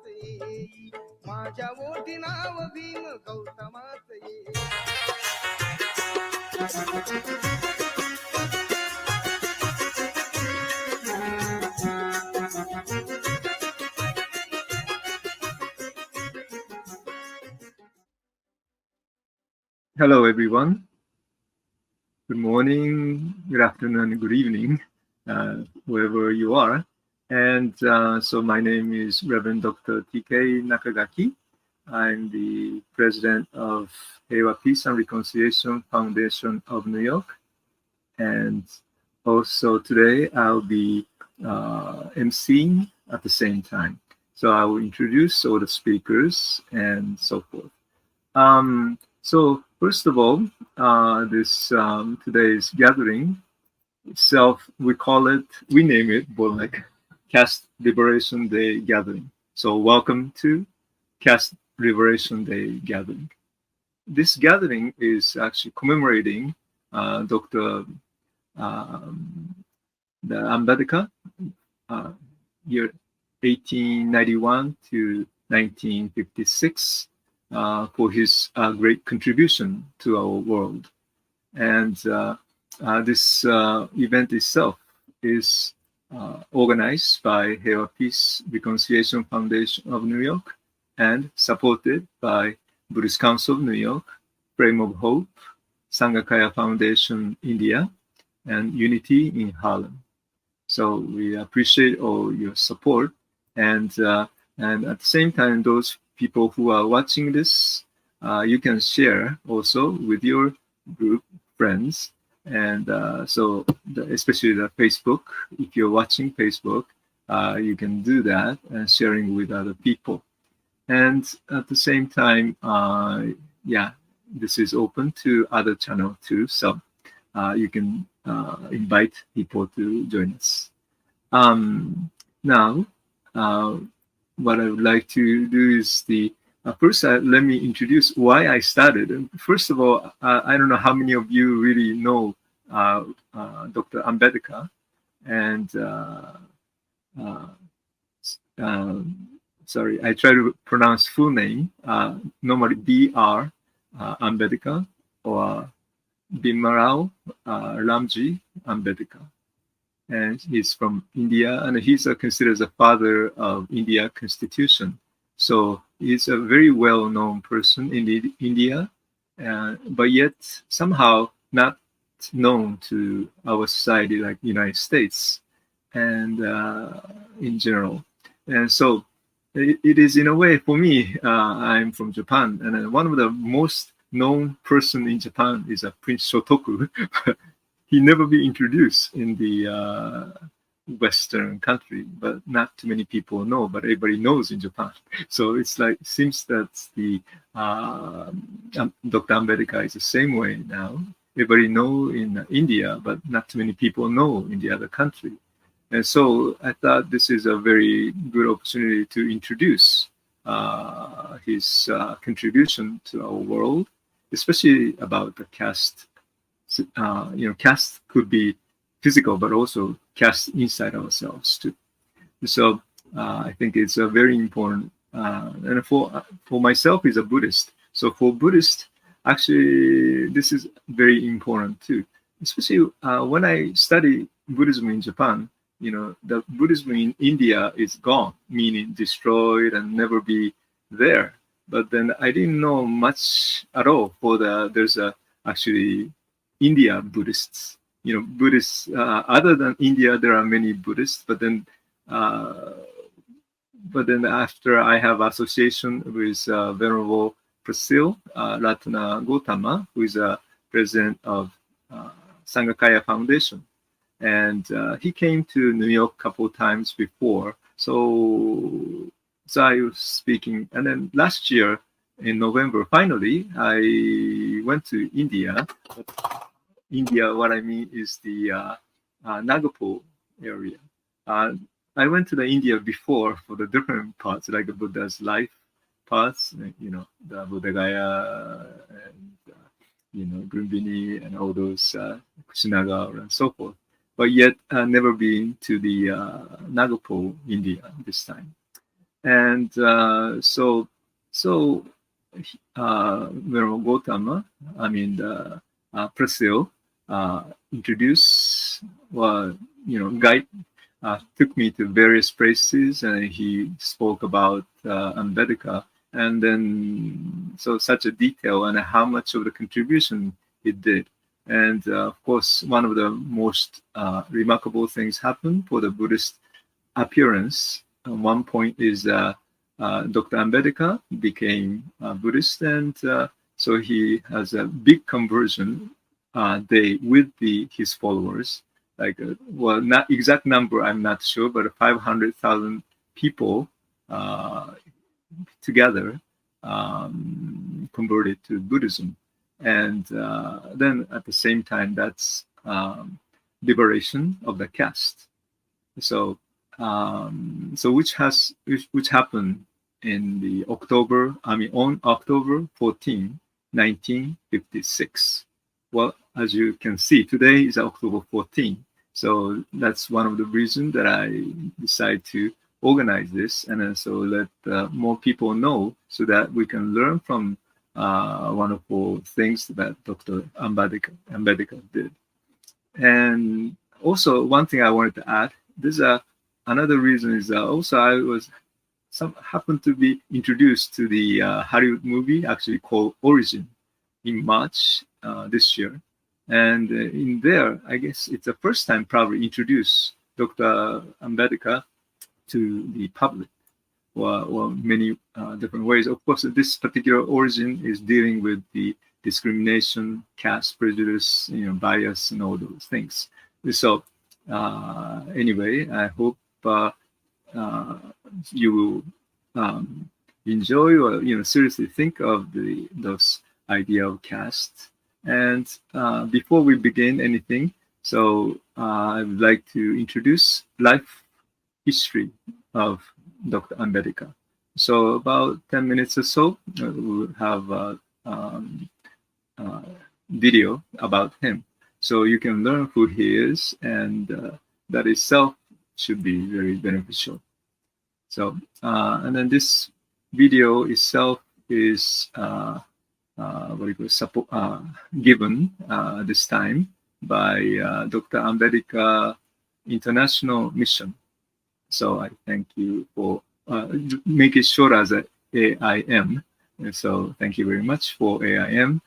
येई माझ्या ओठी नाव भीम गौतमाच येई. Hello, everyone. Good morning, good afternoon, good evening, wherever you are. And so my name is Reverend Dr. TK Nakagaki. I'm the president of Heiwa Peace and Reconciliation Foundation of New York. And also today I'll be emceeing at the same time. So I will introduce all the speakers and so forth. So first of all, this today's gathering itself, we name it, more like Caste Liberation Day Gathering. So welcome to Caste Liberation Day Gathering. This gathering is actually commemorating Dr. The Ambedkar, year 1891 to 1956. For his great contribution to our world. And this event itself is organized by Heiwa Peace Reconciliation Foundation of New York and supported by Buddhist Council of New York, Frame of Hope, SangakayaFoundation-India, and Unity in Harlem. So we appreciate all your support, and at the same time, those people who are watching this, you can share also with your group friends, and especially the Facebook. If you're watching Facebook, you can do that and sharing with other people. And at the same time, this is open to other channel too, so you can invite people to join us. Now. What I would like to do is first let me introduce why I started. First of all, I don't know how many of you really know Dr. Ambedkar, and sorry, I try to pronounce full name, normally B.R. Ambedkar or Bimrao Ramji Ambedkar. And he's from India, and he's considered as a father of India Constitution. So he's a very well-known person in India, but yet somehow not known to our society like the United States and in general. And so it is in a way for me, I'm from Japan, and one of the most known person in Japan is Prince Shotoku. He never be introduced in the Western country, but not too many people know, but everybody knows in Japan. So it's like, seems that the Dr. Ambedkar is the same way now. Everybody know in India, but not too many people know in the other country. And so I thought this is a very good opportunity to introduce his contribution to our world, especially about the caste. Caste could be physical, but also caste inside ourselves too. So I think it's a very important. And for myself, is a Buddhist. So for Buddhist, actually, this is very important too. Especially when I study Buddhism in Japan, the Buddhism in India is gone, meaning destroyed and never be there. But then I didn't know much at all for there's actually India Buddhists. Buddhists other than India, there are many Buddhists. But then after I have association with Venerable Prashil, Ratna Gautama, who is a president of Sanghakaya Foundation, and he came to New York a couple of times before. So I was speaking, and then last year in November, finally, I went to India. India, what I mean is the Nagpur area. I went to the India before for the different parts, like the Buddha's life parts, the Buddha Gaya, and Grumbini, and all those Kushinagar and so forth. But yet never been to the Nagpur, India this time. And Venerable Gautama, I mean, Prashil, introduced, well, guide, took me to various places, and he spoke about Ambedkar, and then so such a detail and how much of the contribution he did. And of course, one of the most remarkable things happened for the Buddhist appearance. One point is Dr. Ambedkar became Buddhist, and so he has a big conversion day with his followers. Like, well, not exact number, I'm not sure, but 500,000 people together converted to Buddhism. And then at the same time, that's liberation of the caste. So which happened in the on October 14, 1956. Well, as you can see, today is October 14. So that's one of the reasons that I decided to organize this, and also let more people know, so that we can learn from wonderful things that Dr. Ambedkar did. And also, one thing I wanted to add, this another reason is also I happened to be introduced to the Hollywood movie, actually called Origin, in March this year. And in there, I guess it's the first time probably introduced Dr. Ambedkar to the public, or many different ways. Of course, this particular Origin is dealing with the discrimination, caste prejudice, bias, and all those things. So anyway, I hope you will enjoy, or seriously think of those idea of caste. And before we begin anything, so I would like to introduce life history of Dr. Ambedkar. So about 10 minutes or so, we'll have a video about him, so you can learn who he is, and that itself should be very beneficial. So and then this video itself is given this time by Dr. Ambedkar International Mission. So I thank you for make it short as AIM. And so thank you very much for AIM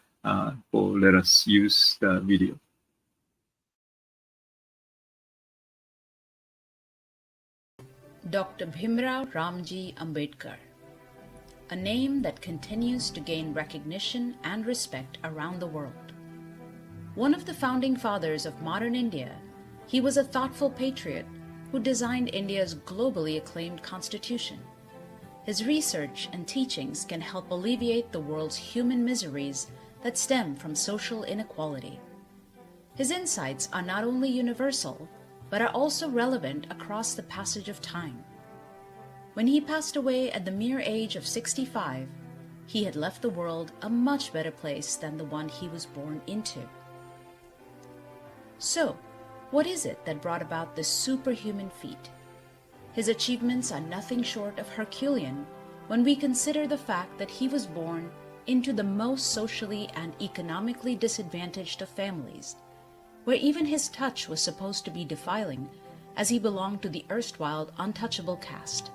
for let us use the video. Dr. Bhimrao Ramji Ambedkar, a name that continues to gain recognition and respect around the world. One of the founding fathers of modern India, he was a thoughtful patriot who designed India's globally acclaimed constitution. His research and teachings can help alleviate the world's human miseries that stem from social inequality. His insights are not only universal, but are also relevant across the passage of time. When he passed away at the mere age of 65, he had left the world a much better place than the one he was born into. So, what is it that brought about this superhuman feat? His achievements are nothing short of Herculean when we consider the fact that he was born into the most socially and economically disadvantaged of families, where even his touch was supposed to be defiling, as he belonged to the erstwhile untouchable caste.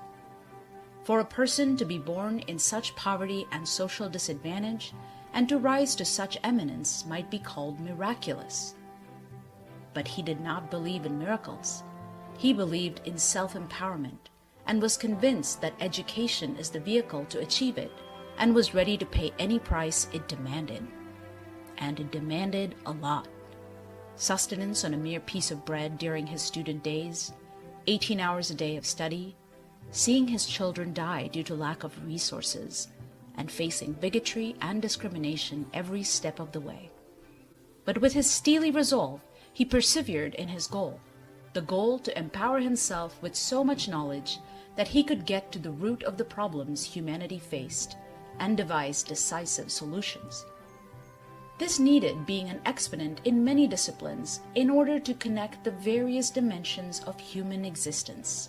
For a person to be born in such poverty and social disadvantage, and to rise to such eminence, might be called miraculous. But he did not believe in miracles. He believed in self-empowerment, and was convinced that education is the vehicle to achieve it, and was ready to pay any price it demanded. And it demanded a lot. Sustenance on a mere piece of bread during his student days, 18 hours a day of study, seeing his children die due to lack of resources, and facing bigotry and discrimination every step of the way. But with his steely resolve, he persevered in his goal, the goal to empower himself with so much knowledge that he could get to the root of the problems humanity faced and devise decisive solutions. This needed being an exponent in many disciplines in order to connect the various dimensions of human existence.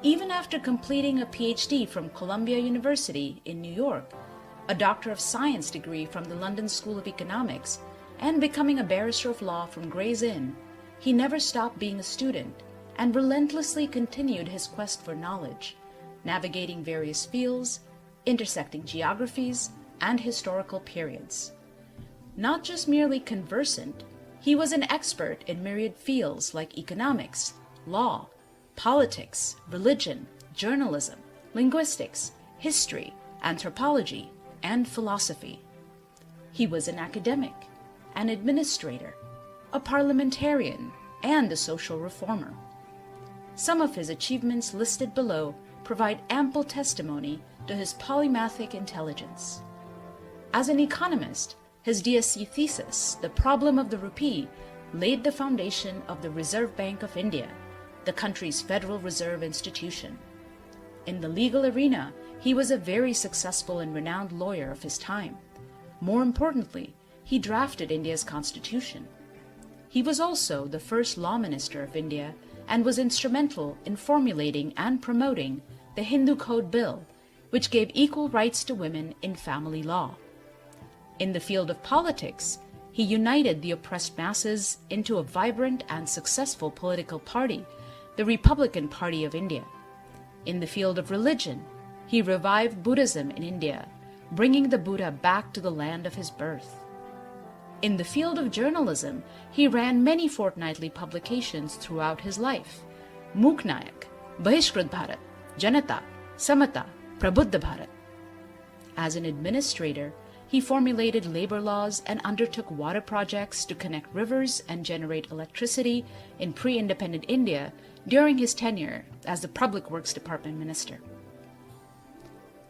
Even after completing a PhD from Columbia University in New York, a Doctor of Science degree from the London School of Economics, and becoming a barrister of law from Gray's Inn, he never stopped being a student and relentlessly continued his quest for knowledge, navigating various fields, intersecting geographies and historical periods. Not just merely conversant, he was an expert in myriad fields like economics, law, politics, religion, journalism, linguistics, history, anthropology, and philosophy. He was an academic, an administrator, a parliamentarian, and a social reformer. Some of his achievements listed below provide ample testimony to his polymathic intelligence. As an economist, his DSc thesis, The Problem of the Rupee, laid the foundation of the Reserve Bank of India, the country's Federal Reserve institution. In the legal arena, he was a very successful and renowned lawyer of his time. More importantly, he drafted India's constitution. He was also the first law minister of India and was instrumental in formulating and promoting the Hindu Code Bill, which gave equal rights to women in family law. In the field of politics, he united the oppressed masses into a vibrant and successful political party, the Republican Party of India. In the field of religion, he revived Buddhism in India, bringing the Buddha back to the land of his birth. In the field of journalism, he ran many fortnightly publications throughout his life: Muknayak, Bahishkrit Bharat, Janata, Samata, Prabuddha Bharat. As an administrator, he formulated labor laws and undertook water projects to connect rivers and generate electricity in pre-independent India during his tenure as the Public Works Department Minister.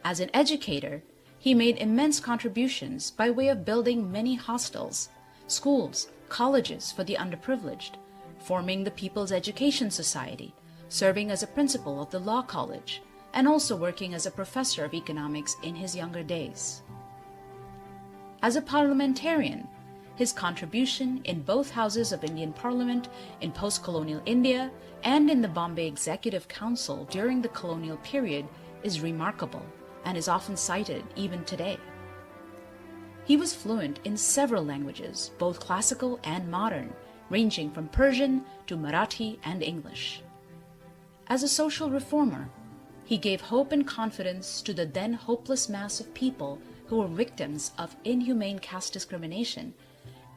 As an educator, he made immense contributions by way of building many hostels, schools, colleges for the underprivileged, forming the People's Education Society, serving as a principal of the Law College, and also working as a professor of economics in his younger days. As a parliamentarian, his contribution in both houses of Indian Parliament in post-colonial India and in the Bombay Executive Council during the colonial period is remarkable and is often cited even today. He was fluent in several languages, both classical and modern, ranging from Persian to Marathi and English. As a social reformer, he gave hope and confidence to the then hopeless mass of people who were victims of inhumane caste discrimination,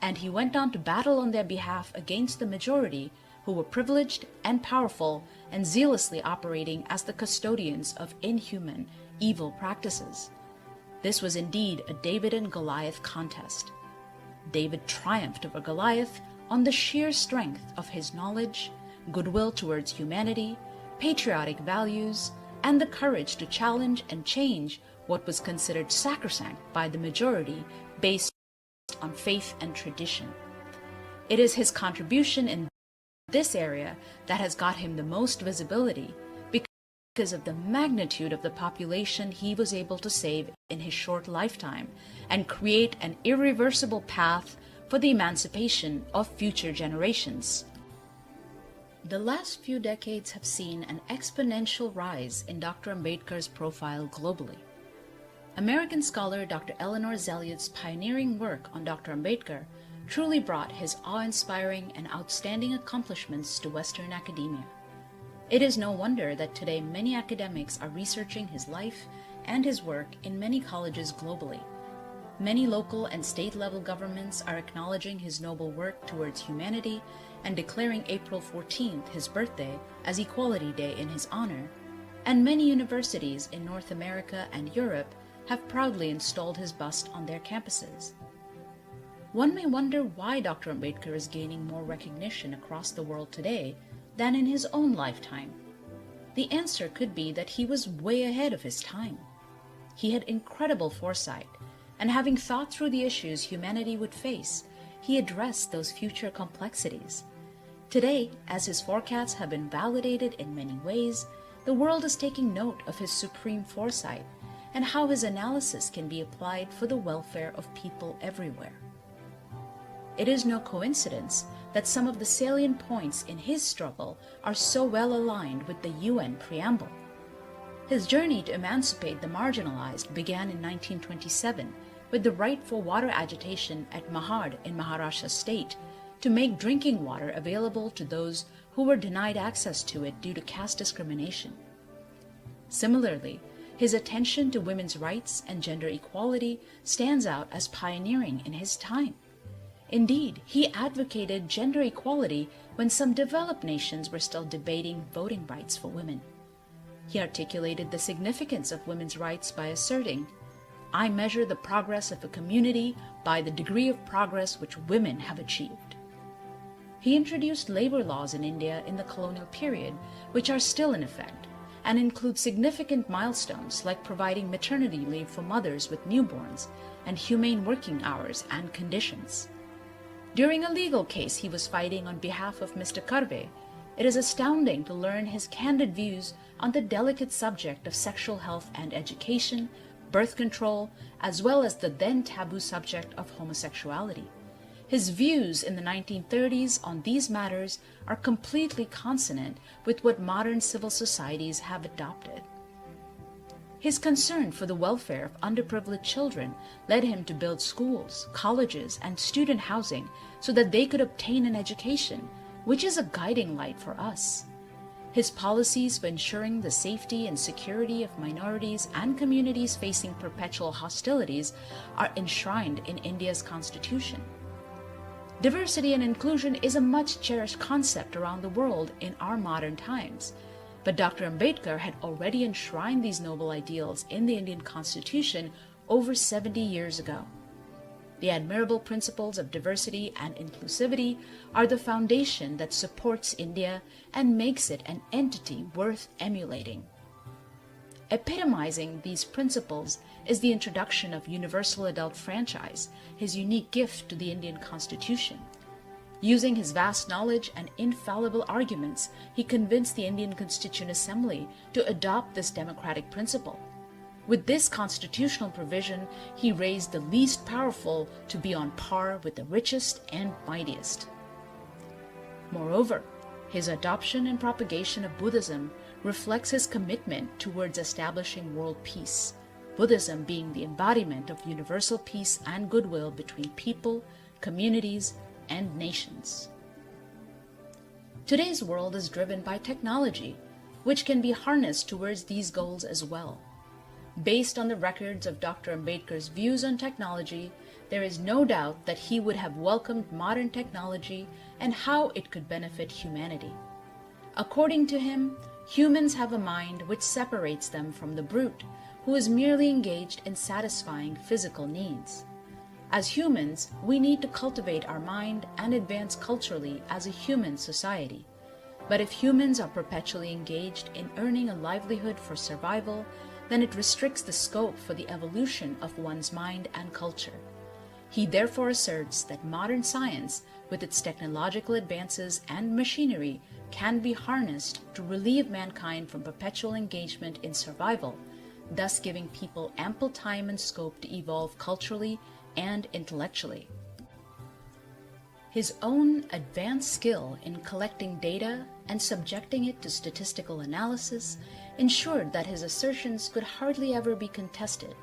and he went on to battle on their behalf against the majority who were privileged and powerful and zealously operating as the custodians of inhuman, evil practices. This was indeed a David and Goliath contest. David triumphed over Goliath on the sheer strength of his knowledge, goodwill towards humanity, patriotic values, and the courage to challenge and change what was considered sacrosanct by the majority based on faith and tradition. It is his contribution in this area that has got him the most visibility because of the magnitude of the population he was able to save in his short lifetime and create an irreversible path for the emancipation of future generations. The last few decades have seen an exponential rise in Dr. Ambedkar's profile globally. American scholar Dr. Eleanor Zelliott's pioneering work on Dr. Ambedkar truly brought his awe-inspiring and outstanding accomplishments to Western academia. It is no wonder that today many academics are researching his life and his work in many colleges globally. Many local and state-level governments are acknowledging his noble work towards humanity and declaring April 14th, his birthday, as Equality Day in his honor, and many universities in North America and Europe have proudly installed his bust on their campuses. One may wonder why Dr. Ambedkar is gaining more recognition across the world today than in his own lifetime. The answer could be that he was way ahead of his time. He had incredible foresight, and having thought through the issues humanity would face, he addressed those future complexities. Today, as his forecasts have been validated in many ways, the world is taking note of his supreme foresight and how his analysis can be applied for the welfare of people everywhere. it is no coincidence that some of the salient points in his struggle are so well aligned with the UN preamble. His journey to emancipate the marginalized began in 1927 with the right for water agitation at Mahad in Maharashtra state to make drinking water available to those who were denied access to it due to caste discrimination. Similarly, his attention to women's rights and gender equality stands out as pioneering in his time. Indeed, he advocated gender equality when some developed nations were still debating voting rights for women. He articulated the significance of women's rights by asserting, "I measure the progress of a community by the degree of progress which women have achieved." He introduced labor laws in India in the colonial period, which are still in effect, and include significant milestones like providing maternity leave for mothers with newborns and humane working hours and conditions. During a legal case he was fighting on behalf of Mr. Karve, it is astounding to learn his candid views on the delicate subject of sexual health and education, birth control, as well as the then taboo subject of homosexuality. His views in the 1930s on these matters are completely consonant with what modern civil societies have adopted. His concern for the welfare of underprivileged children led him to build schools, colleges, and student housing so that they could obtain an education, which is a guiding light for us. His policies for ensuring the safety and security of minorities and communities facing perpetual hostilities are enshrined in India's constitution. Diversity and inclusion is a much cherished concept around the world in our modern times. But Dr. Ambedkar had already enshrined these noble ideals in the Indian Constitution over 70 years ago. The admirable principles of diversity and inclusivity are the foundation that supports India and makes it an entity worth emulating. Epitomizing these principles is the introduction of universal adult franchise, his unique gift to the Indian Constitution. Using his vast knowledge and infallible arguments, he convinced the Indian Constituent Assembly to adopt this democratic principle. With this constitutional provision, he raised the least powerful to be on par with the richest and mightiest. Moreover, his adoption and propagation of Buddhism reflects his commitment towards establishing world peace, Buddhism being the embodiment of universal peace and goodwill between people, communities, and nations. Today's world is driven by technology, which can be harnessed towards these goals as well. Based on the records of Dr. Ambedkar's views on technology, there is no doubt that he would have welcomed modern technology and how it could benefit humanity. According to him, humans have a mind which separates them from the brute, who is merely engaged in satisfying physical needs. As humans, we need to cultivate our mind and advance culturally as a human society. But if humans are perpetually engaged in earning a livelihood for survival, then it restricts the scope for the evolution of one's mind and culture. He therefore asserts that modern science, with its technological advances and machinery, can be harnessed to relieve mankind from perpetual engagement in survival, thus giving people ample time and scope to evolve culturally and intellectually. His own advanced skill in collecting data and subjecting it to statistical analysis ensured that his assertions could hardly ever be contested.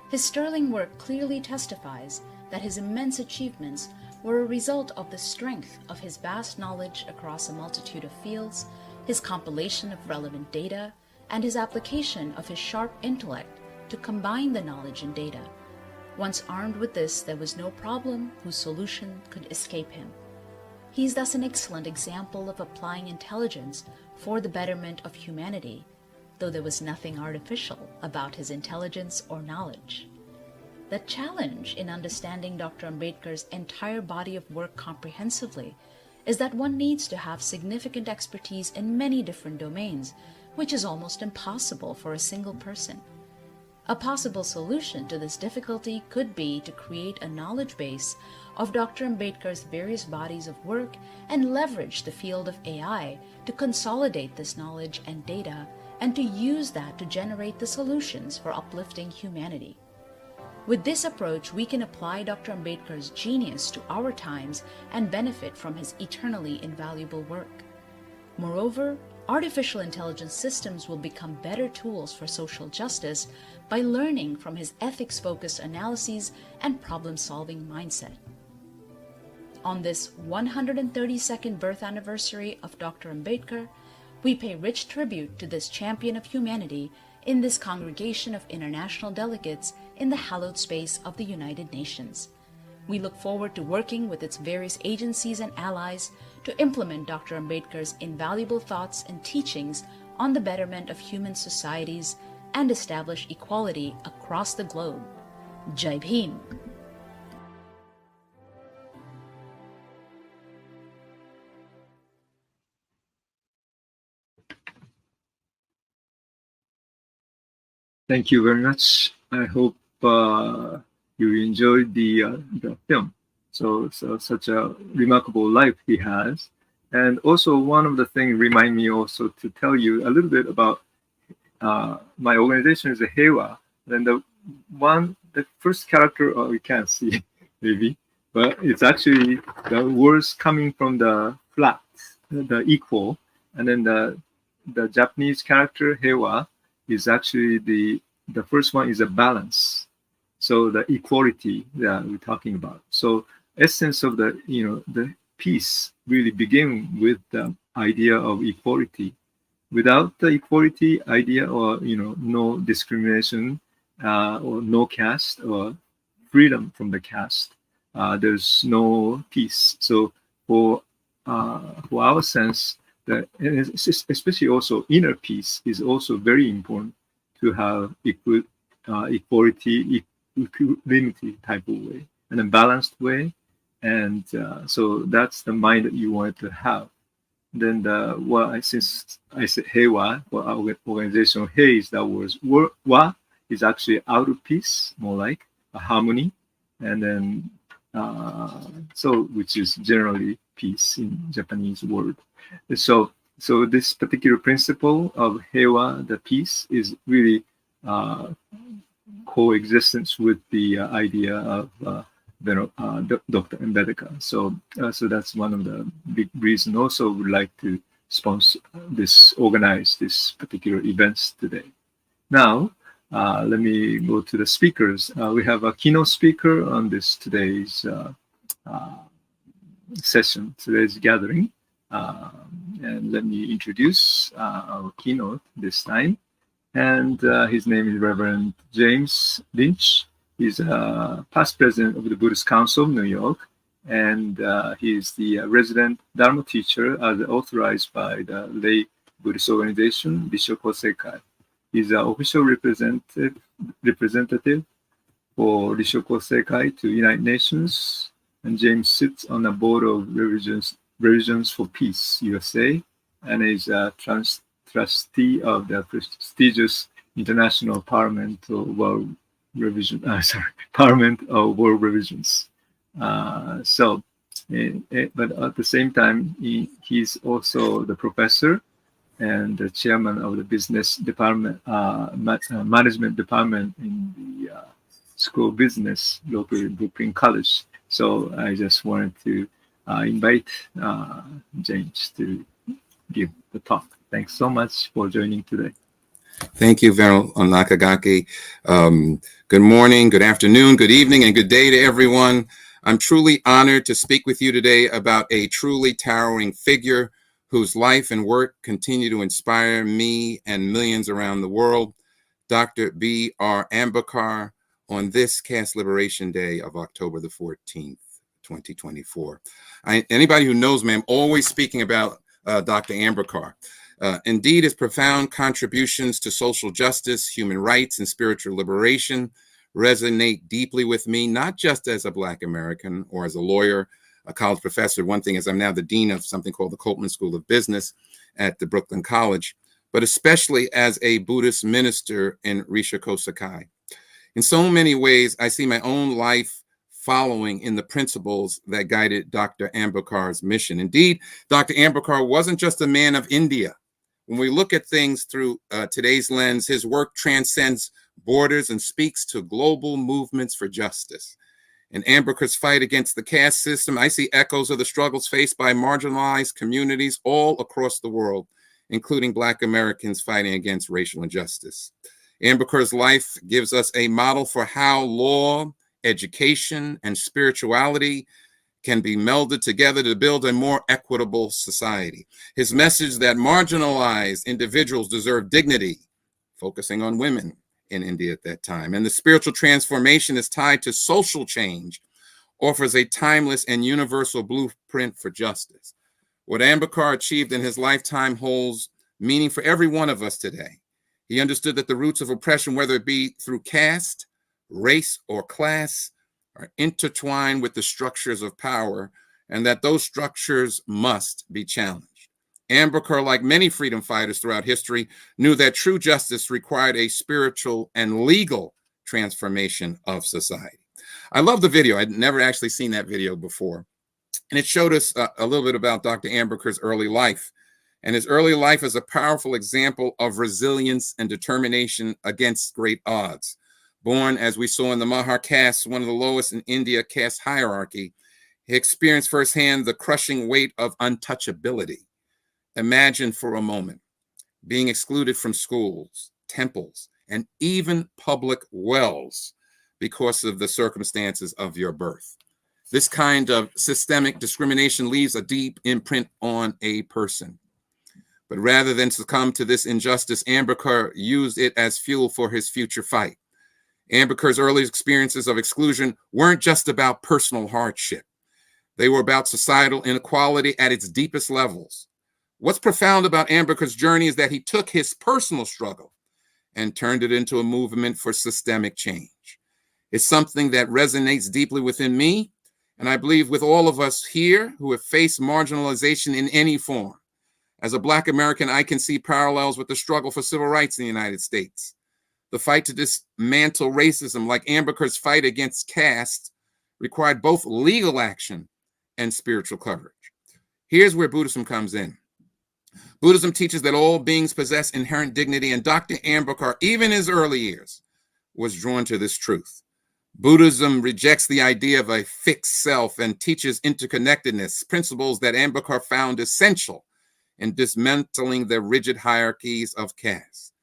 His sterling work clearly testifies that his immense achievements were a result of the strength of his vast knowledge across a multitude of fields, his compilation of relevant data, and his application of his sharp intellect to combine the knowledge and data. Once armed with this, there was no problem whose solution could escape him. He is thus an excellent example of applying intelligence for the betterment of humanity, though there was nothing artificial about his intelligence or knowledge. The challenge in understanding Dr. Ambedkar's entire body of work comprehensively is that one needs to have significant expertise in many different domains, which is almost impossible for a single person. A possible solution to this difficulty could be to create a knowledge base of Dr. Ambedkar's various bodies of work and leverage the field of AI to consolidate this knowledge and data and to use that to generate the solutions for uplifting humanity. With this approach, we can apply Dr. Ambedkar's genius to our times and benefit from his eternally invaluable work. Moreover, artificial intelligence systems will become better tools for social justice by learning from his ethics-focused analyses and problem-solving mindset. On this 132nd birth anniversary of Dr. Ambedkar, we pay rich tribute to this champion of humanity in this congregation of international delegates in the hallowed space of the United Nations. We look forward to working with its various agencies and allies to implement Dr. Ambedkar's invaluable thoughts and teachings on the betterment of human societies and establish equality across the globe. Jai Bhim! Thank you very much. I hope you enjoyed the film. So such a remarkable life he has. And also one of the things remind me also to tell you a little bit about my organization is a Heiwa. And the first character, oh, you can't see maybe, but it's actually the words coming from the flat, the equal. And then the Japanese character Heiwa is actually the first one is a balance. So the equality that we're talking about. So essence of the peace really begin with the idea of equality. Without the equality idea or no discrimination or no caste or freedom from the caste, there's no peace. So for our sense, that especially also inner peace is also very important to have equality, equanimity type of way and a balanced way. And so that's the mind that you want to have. Then since I said Heiwa, for our organization, Hei is that word. Wa is actually out of peace, more like a harmony. And then, which is generally peace in Japanese word. So this particular principle of Heiwa, the peace, is really coexistence with the idea of Dr. Ambedkar. So that's one of the big reasons. Also, would like to organize this particular events today. Now, let me go to the speakers. We have a keynote speaker on today's session, today's gathering. And let me introduce our keynote this time. And his name is Reverend James Lynch. He's a past president of the Buddhist Council of New York, and he's the resident Dharma teacher as authorized by the lay Buddhist organization, Bishop Kosekai. He's an official representative for Bishop Kosekai to United Nations, and James sits on the board of Revisions for Peace, USA, and is a trustee of the prestigious International Parliament of World Parliament of World Revisions. But at the same time, he's also the professor and the chairman of the business department, management department in the School of Business located in Brooklyn College. So I just wanted to invite James to give the talk. Thanks so much for joining today. Thank you, Venerable Nakagaki. Good morning, good afternoon, good evening, and good day to everyone. I'm truly honored to speak with you today about a truly towering figure whose life and work continue to inspire me and millions around the world, Dr. B.R. Ambedkar, on this Caste Liberation Day of October the 14th, 2024. Anybody who knows me, I'm always speaking about Dr. Ambedkar. Indeed, his profound contributions to social justice, human rights, and spiritual liberation resonate deeply with me, not just as a Black American or as a lawyer, a college professor. One thing is I'm now the dean of something called the Coleman School of Business at the Brooklyn College, but especially as a Buddhist minister in Risha Kosakai. In so many ways, I see my own life following in the principles that guided Dr. Ambedkar's mission. Indeed, Dr. Ambedkar wasn't just a man of India. When we look at things through today's lens, his work transcends borders and speaks to global movements for justice. In Ambedkar's fight against the caste system, I see echoes of the struggles faced by marginalized communities all across the world, including Black Americans fighting against racial injustice. Ambedkar's life gives us a model for how law, education, and spirituality can be melded together to build a more equitable society. His message that marginalized individuals deserve dignity, focusing on women in India at that time, and the spiritual transformation is tied to social change, offers a timeless and universal blueprint for justice. What Ambedkar achieved in his lifetime holds meaning for every one of us today. He understood that the roots of oppression, whether it be through caste, race, or class, are intertwined with the structures of power, and that those structures must be challenged. Ambedkar, like many freedom fighters throughout history, knew that true justice required a spiritual and legal transformation of society. I love the video. I'd never actually seen that video before. And it showed us a little bit about Dr. Ambedkar's early life. And his early life is a powerful example of resilience and determination against great odds. Born, as we saw in the Mahar caste, one of the lowest in India caste hierarchy, he experienced firsthand the crushing weight of untouchability. Imagine for a moment being excluded from schools, temples, and even public wells because of the circumstances of your birth. This kind of systemic discrimination leaves a deep imprint on a person. But rather than succumb to this injustice, Ambedkar used it as fuel for his future fight. Ambedkar's early experiences of exclusion weren't just about personal hardship. They were about societal inequality at its deepest levels. What's profound about Ambedkar's journey is that he took his personal struggle and turned it into a movement for systemic change. It's something that resonates deeply within me, and I believe with all of us here who have faced marginalization in any form. As a Black American, I can see parallels with the struggle for civil rights in the United States. The fight to dismantle racism, like Ambedkar's fight against caste, required both legal action and spiritual courage. Here's where Buddhism comes in. Buddhism teaches that all beings possess inherent dignity, and Dr. Ambedkar, even in his early years, was drawn to this truth. Buddhism rejects the idea of a fixed self and teaches interconnectedness, principles that Ambedkar found essential in dismantling the rigid hierarchies of caste.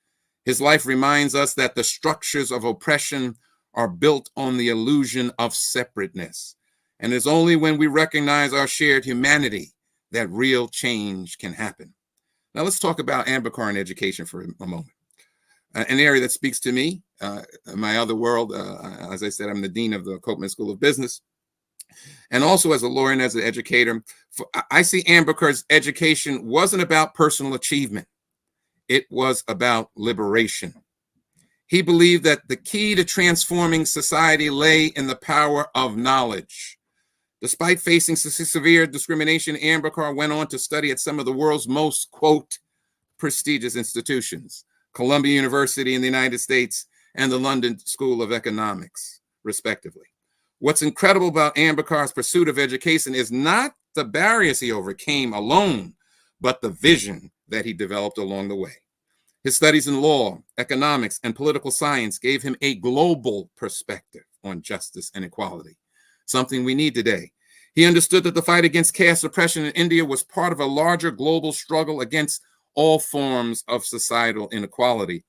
His life reminds us that the structures of oppression are built on the illusion of separateness, and it's only when we recognize our shared humanity that real change can happen. Now let's talk about Ambedkar and education for a moment. An area that speaks to me, my other world. As I said, I'm the dean of the Copeman School of Business. And also as a lawyer and as an educator, I see Ambedkar's education wasn't about personal achievement. It was about liberation. He believed that the key to transforming society lay in the power of knowledge. Despite facing severe discrimination, Ambedkar went on to study at some of the world's most, quote, prestigious institutions, Columbia University in the United States and the London School of Economics, respectively. What's incredible about Ambedkar's pursuit of education is not the barriers he overcame alone, but the vision that he developed along the way. His studies in law, economics, and political science gave him a global perspective on justice and equality, something we need today. He understood that the fight against caste oppression in India was part of a larger global struggle against all forms of societal inequality.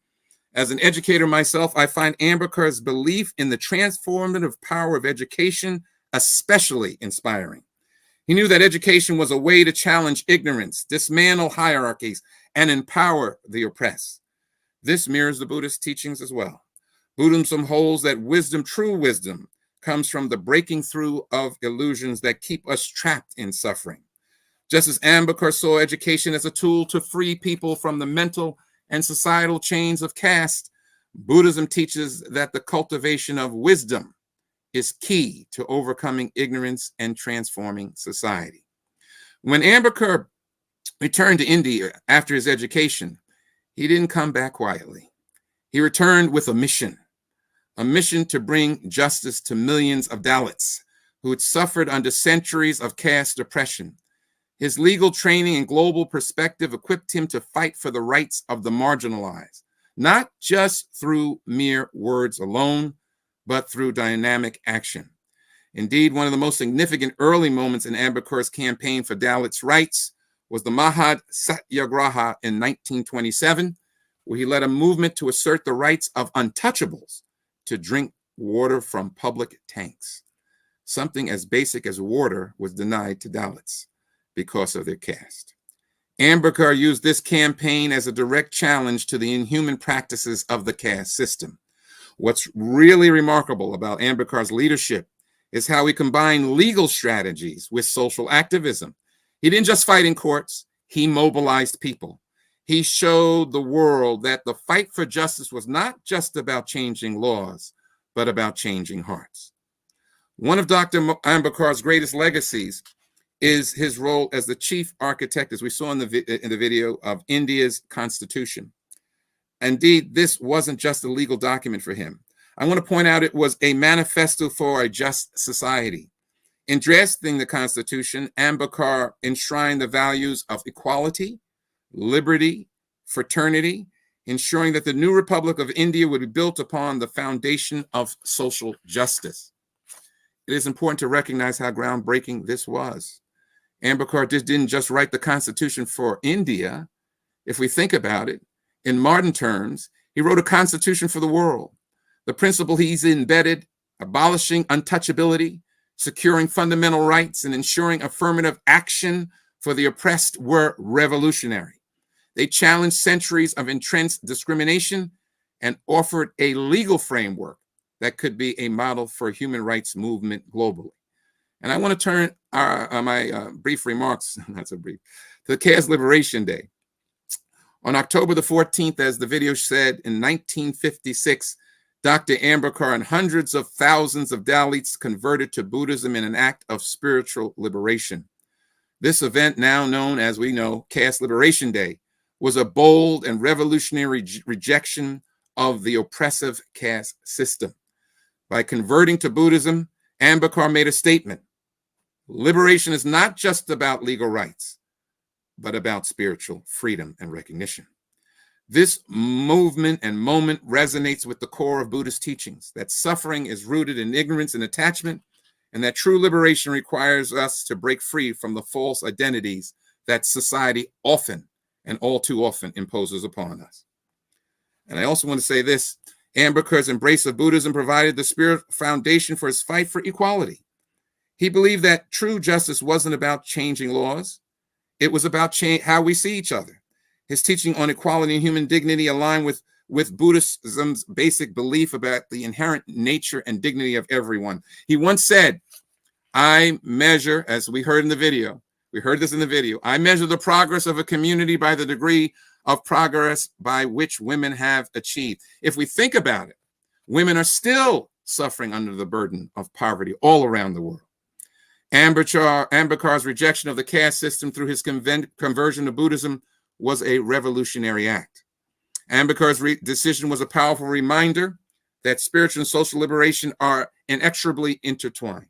As an educator myself, I find Ambedkar's belief in the transformative power of education especially inspiring. He knew that education was a way to challenge ignorance, dismantle hierarchies, and empower the oppressed. This mirrors the Buddhist teachings as well. Buddhism holds that wisdom, true wisdom, comes from the breaking through of illusions that keep us trapped in suffering. Just as Ambedkar saw education as a tool to free people from the mental and societal chains of caste, Buddhism teaches that the cultivation of wisdom is key to overcoming ignorance and transforming society. When Ambedkar returned to India after his education, he didn't come back quietly. He returned with a mission to bring justice to millions of Dalits who had suffered under centuries of caste oppression. His legal training and global perspective equipped him to fight for the rights of the marginalized, not just through mere words alone, but through dynamic action. Indeed, one of the most significant early moments in Ambedkar's campaign for Dalits' rights was the Mahad Satyagraha in 1927, where he led a movement to assert the rights of untouchables to drink water from public tanks. Something as basic as water was denied to Dalits because of their caste. Ambedkar used this campaign as a direct challenge to the inhuman practices of the caste system. What's really remarkable about Ambedkar's leadership is how he combined legal strategies with social activism. He didn't just fight in courts, he mobilized people. He showed the world that the fight for justice was not just about changing laws, but about changing hearts. One of Dr. Ambedkar's greatest legacies is his role as the chief architect, as we saw in the video, of India's constitution. Indeed, this wasn't just a legal document for him. I want to point out it was a manifesto for a just society. In drafting the Constitution, Ambedkar enshrined the values of equality, liberty, fraternity, ensuring that the new Republic of India would be built upon the foundation of social justice. It is important to recognize how groundbreaking this was. Ambedkar didn't just write the Constitution for India. If we think about it, in modern terms, he wrote a constitution for the world. The principle he's embedded, abolishing untouchability, securing fundamental rights, and ensuring affirmative action for the oppressed were revolutionary. They challenged centuries of entrenched discrimination and offered a legal framework that could be a model for a human rights movement globally. And I want to turn my brief remarks, not so brief, to the Caste Liberation Day. On October the 14th, as the video said, in 1956, Dr. Ambedkar and hundreds of thousands of Dalits converted to Buddhism in an act of spiritual liberation. This event, now known as we know, Caste Liberation Day, was a bold and revolutionary rejection of the oppressive caste system. By converting to Buddhism, Ambedkar made a statement. Liberation is not just about legal rights, but about spiritual freedom and recognition. This movement and moment resonates with the core of Buddhist teachings, that suffering is rooted in ignorance and attachment, and that true liberation requires us to break free from the false identities that society often and all too often imposes upon us. And I also want to say this, Ambedkar's embrace of Buddhism provided the spirit foundation for his fight for equality. He believed that true justice wasn't about changing laws. It was about how we see each other. His teaching on equality and human dignity aligned with Buddhism's basic belief about the inherent nature and dignity of everyone. He once said, I measure, as we heard in the video, I measure the progress of a community by the degree of progress by which women have achieved. If we think about it, women are still suffering under the burden of poverty all around the world. Ambedkar's rejection of the caste system through his conversion to Buddhism was a revolutionary act. Ambedkar's decision was a powerful reminder that spiritual and social liberation are inexorably intertwined.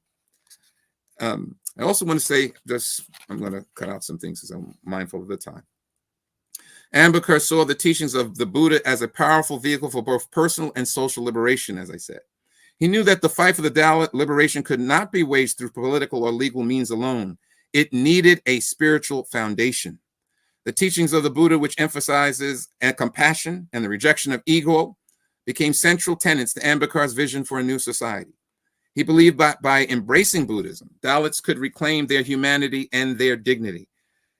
I also want to say this, I'm going to cut out some things because I'm mindful of the time. Ambedkar saw the teachings of the Buddha as a powerful vehicle for both personal and social liberation, as I said. He knew that the fight for the Dalit liberation could not be waged through political or legal means alone. It needed a spiritual foundation. The teachings of the Buddha, which emphasizes compassion and the rejection of ego, became central tenets to Ambedkar's vision for a new society. He believed by embracing Buddhism, Dalits could reclaim their humanity and their dignity,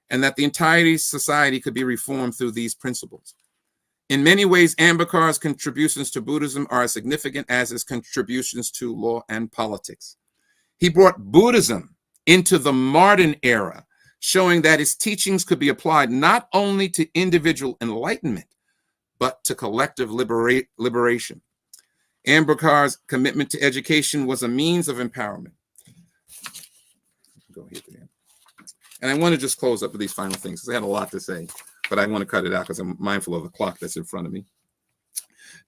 and that the entire society could be reformed through these principles. In many ways, Ambedkar's contributions to Buddhism are as significant as his contributions to law and politics. He brought Buddhism into the modern era, showing that his teachings could be applied not only to individual enlightenment, but to collective liberation. Ambedkar's commitment to education was a means of empowerment. Go here to the end. And I want to just close up with these final things because I had a lot to say, but I want to cut it out because I'm mindful of the clock that's in front of me.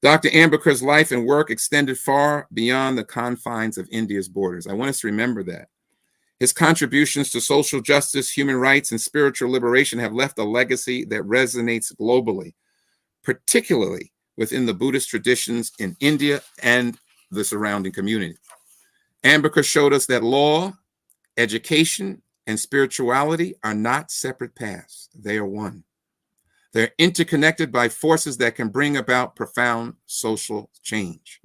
Dr. Ambedkar's life and work extended far beyond the confines of India's borders. I want us to remember that. His contributions to social justice, human rights, and spiritual liberation have left a legacy that resonates globally, particularly within the Buddhist traditions in India and the surrounding community. Ambedkar showed us that law, education, and spirituality are not separate paths. They are one. They're interconnected by forces that can bring about profound social change.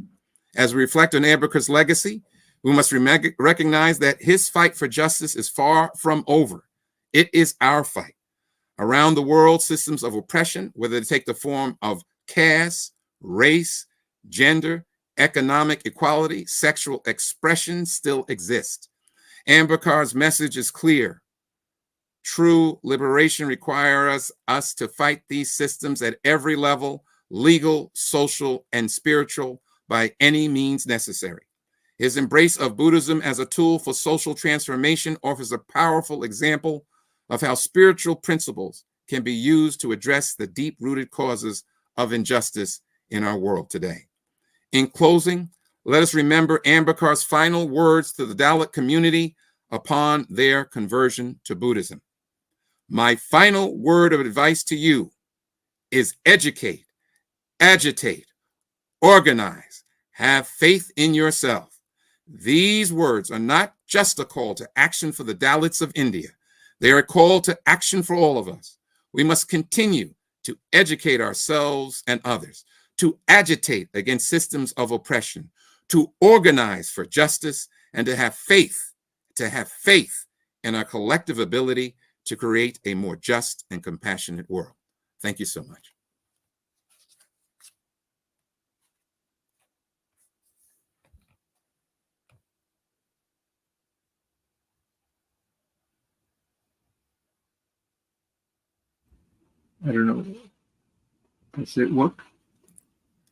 As we reflect on Ambedkar's legacy, we must recognize that his fight for justice is far from over. It is our fight. Around the world, systems of oppression, whether they take the form of caste, race, gender, economic equality, sexual expression, still exist. Ambedkar's message is clear. True liberation requires us to fight these systems at every level, legal, social, and spiritual, by any means necessary. His embrace of Buddhism as a tool for social transformation offers a powerful example of how spiritual principles can be used to address the deep-rooted causes of injustice in our world today. In closing, let us remember Ambedkar's final words to the Dalit community upon their conversion to Buddhism. My final word of advice to you is educate, agitate, organize, have faith in yourself. These words are not just a call to action for the Dalits of India. They are a call to action for all of us. We must continue to educate ourselves and others, to agitate against systems of oppression, to organize for justice, and to have faith in our collective ability to create a more just and compassionate world. Thank you so much. I don't know. Does it work?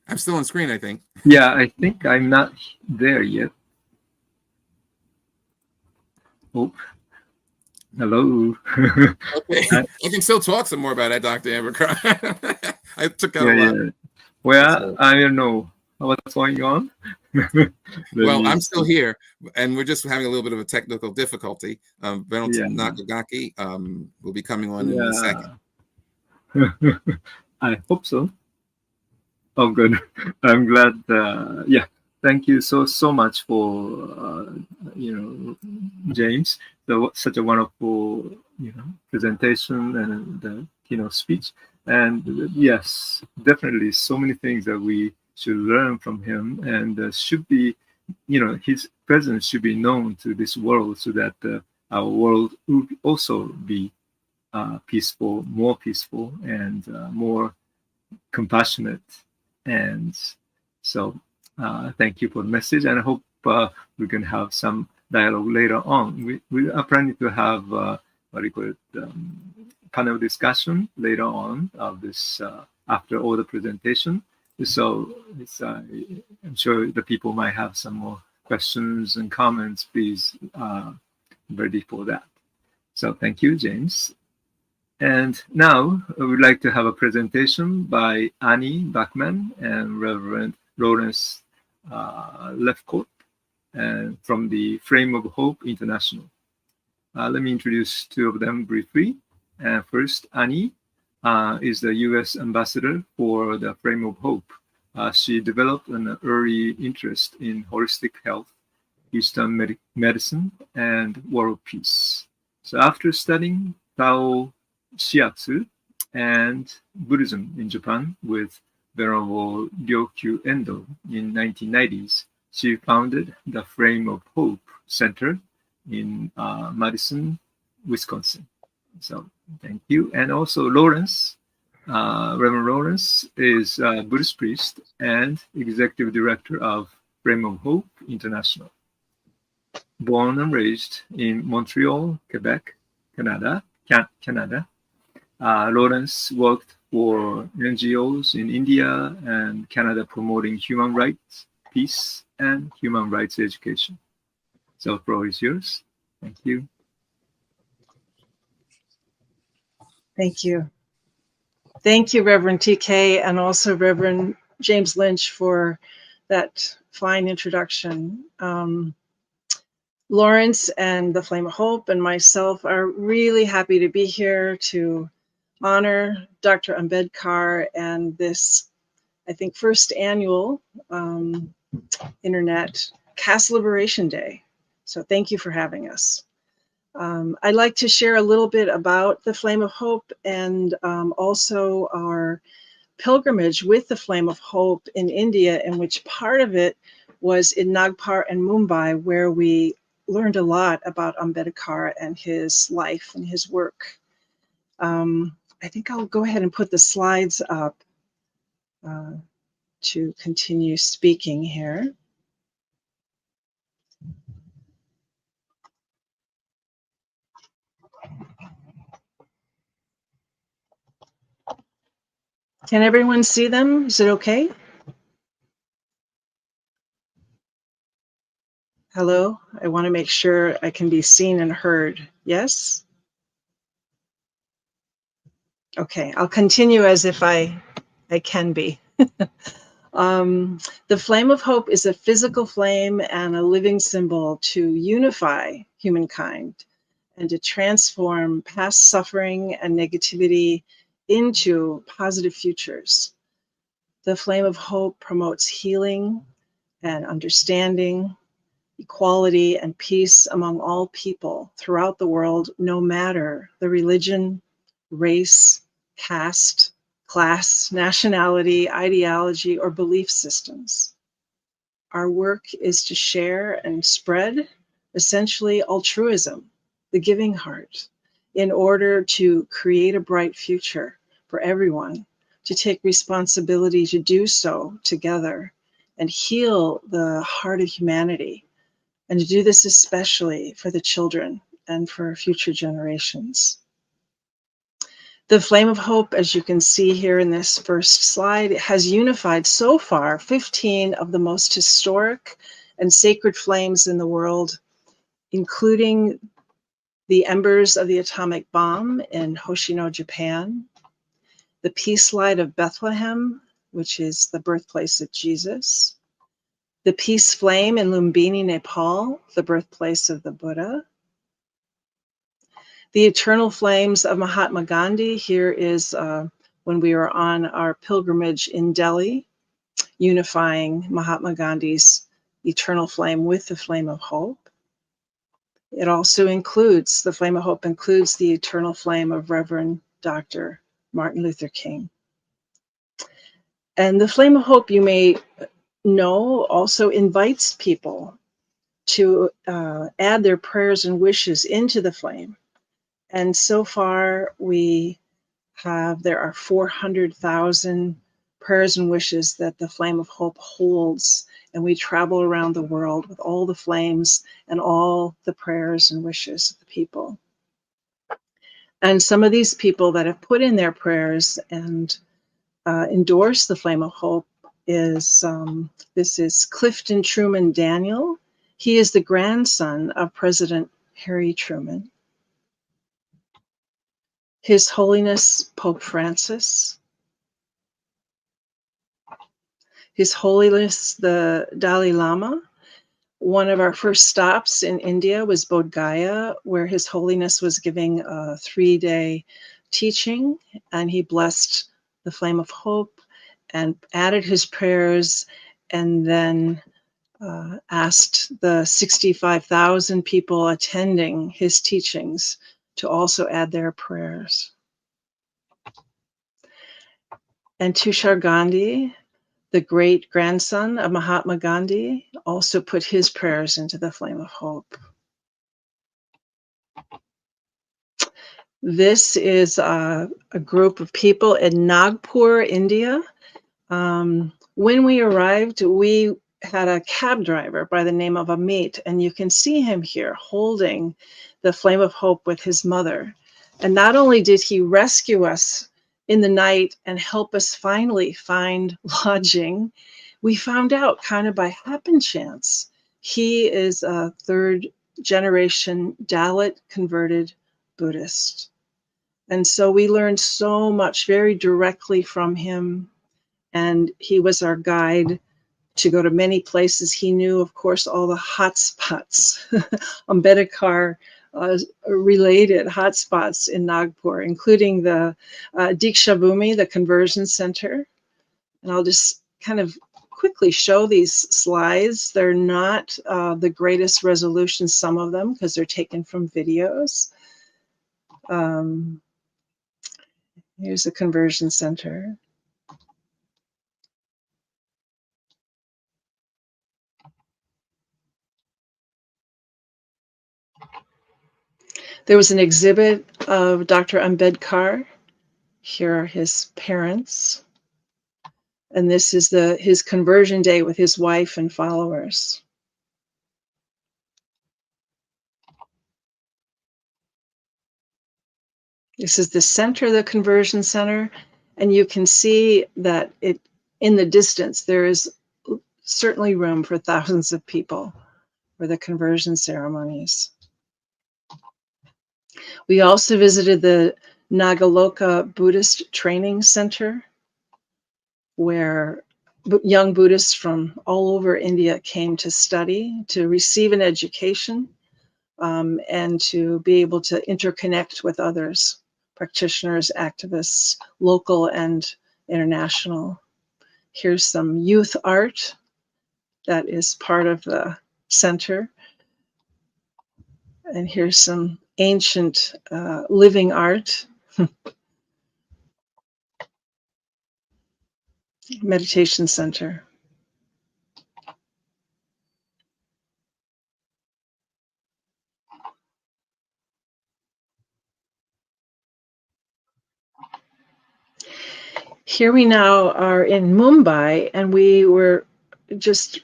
I'm still on screen, I think. Yeah, I think I'm not there yet. Oh, hello. Okay, I can still talk some more about that, Dr. Ambedkar. I took out a lot. Yeah. Well, I don't know what's going on. Well, I'm still here, and we're just having a little bit of a technical difficulty. Nakagaki will be coming on in a second. I hope so. Oh, good. I'm glad. Yeah, thank you so much for James. Such a wonderful presentation and the keynote speech. And yes, definitely so many things that we should learn from him, and should be, his presence should be known to this world, so that our world will also be peaceful, more peaceful, and more compassionate. And so thank you for the message, and I hope we can have some dialogue later on. We are planning to have panel discussion later on of this after all the presentation. So I'm sure the people might have some more questions and comments. Please ready for that. So thank you, James. And now I would like to have a presentation by Annie Bachmann and Reverend Lawrence Lefcort, and from the Frame of Hope International. Let me introduce two of them briefly. First, Annie is the U.S. ambassador for the Frame of Hope. She developed an early interest in holistic health, Eastern medicine, and world peace. So after studying Tao Shiatsu and Buddhism in Japan with Venerable Ryokyu Endo in 1990s, she founded the Frame of Hope Center in Madison, Wisconsin. So thank you. And also Lawrence, Reverend Lawrence is a Buddhist priest and executive director of Frame of Hope International. Born and raised in Montreal, Quebec, Canada, Lawrence worked for NGOs in India and Canada promoting human rights, peace, and human rights education. So the floor is yours. Thank you. Thank you. Thank you, Reverend TK, and also Reverend James Lynch for that fine introduction. Lawrence and the Flame of Hope and myself are really happy to be here to honor Dr. Ambedkar and this I think, first annual Internet Caste Liberation Day. So thank you for having us. I'd like to share a little bit about the Flame of Hope and also our pilgrimage with the Flame of Hope in India, in which part of it was in Nagpur and Mumbai, where we learned a lot about Ambedkar and his life and his work. I think I'll go ahead and put the slides up to continue speaking here. Can everyone see them? Is it okay? Hello? I want to make sure I can be seen and heard. Yes? Okay, I'll continue as if I can be. The Flame of Hope is a physical flame and a living symbol to unify humankind and to transform past suffering and negativity into positive futures. The Flame of Hope promotes healing and understanding, equality and peace among all people throughout the world, no matter the religion, race, caste, class, nationality, ideology, or belief systems. Our work is to share and spread essentially altruism, the giving heart, in order to create a bright future for everyone, to take responsibility to do so together and heal the heart of humanity, and to do this especially for the children and for future generations. The Flame of Hope, as you can see here in this first slide, has unified so far 15 of the most historic and sacred flames in the world, including the embers of the atomic bomb in Hoshino, Japan, the peace light of Bethlehem, which is the birthplace of Jesus, the peace flame in Lumbini, Nepal, the birthplace of the Buddha, the eternal flames of Mahatma Gandhi. Here is when we were on our pilgrimage in Delhi, unifying Mahatma Gandhi's eternal flame with the Flame of Hope. It also includes, the Flame of Hope includes the eternal flame of Reverend Dr. Martin Luther King. And the Flame of Hope, you may know, also invites people to add their prayers and wishes into the flame. And so far, there are 400,000 prayers and wishes that the Flame of Hope holds. And we travel around the world with all the flames and all the prayers and wishes of the people. And some of these people that have put in their prayers and endorse the Flame of Hope is, this is Clifton Truman Daniel. He is the grandson of President Harry Truman. His Holiness Pope Francis, His Holiness the Dalai Lama. One of our first stops in India was Bodh Gaya, where His Holiness was giving a 3-day teaching, and he blessed the Flame of Hope and added his prayers, and then asked the 65,000 people attending his teachings to also add their prayers. And Tushar Gandhi, the great grandson of Mahatma Gandhi, also put his prayers into the Flame of Hope. This is a group of people in Nagpur, India. When we arrived, we had a cab driver by the name of Amit, and you can see him here holding the Flame of Hope with his mother. And not only did he rescue us in the night and help us finally find lodging, we found out kind of by happen chance, he is a 3rd-generation Dalit converted Buddhist. And so we learned so much very directly from him, and he was our guide to go to many places. He knew, of course, all the hot spots, Ambedkar related hotspots in Nagpur, including the Diksha Bhumi, the conversion center, And I'll just kind of quickly show these slides. They're not the greatest resolution, some of them, because they're taken from videos. Here's the conversion center. There was an exhibit of Dr. Ambedkar. Here are his parents. And this is his conversion day with his wife and followers. This is the center of the conversion center. And you can see that in the distance, there is certainly room for thousands of people for the conversion ceremonies. We also visited the Nagaloka Buddhist Training Center, where young Buddhists from all over India came to study, to receive an education, and to be able to interconnect with others, practitioners, activists, local and international. Here's some youth art that is part of the center. And here's some ancient living art. Meditation center. Here we now are in Mumbai, and we were just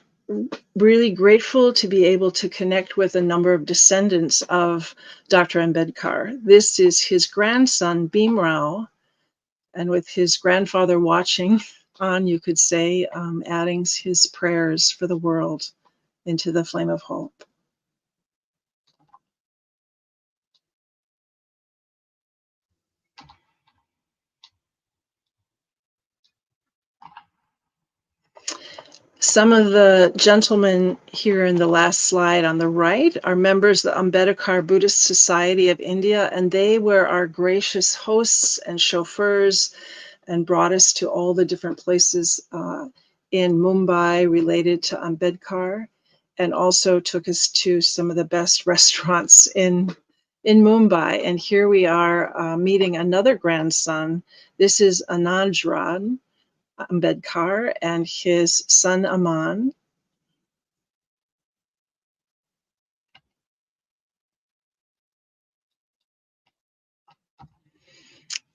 really grateful to be able to connect with a number of descendants of Dr. Ambedkar. This is his grandson, Bhimrao, and with his grandfather watching on, you could say, adding his prayers for the world into the flame of hope. Some of the gentlemen here in the last slide on the right are members of the Ambedkar Buddhist Society of India, and they were our gracious hosts and chauffeurs and brought us to all the different places in Mumbai related to Ambedkar, and also took us to some of the best restaurants in Mumbai. And here we are meeting another grandson. This is Anandran Ambedkar and his son Aman.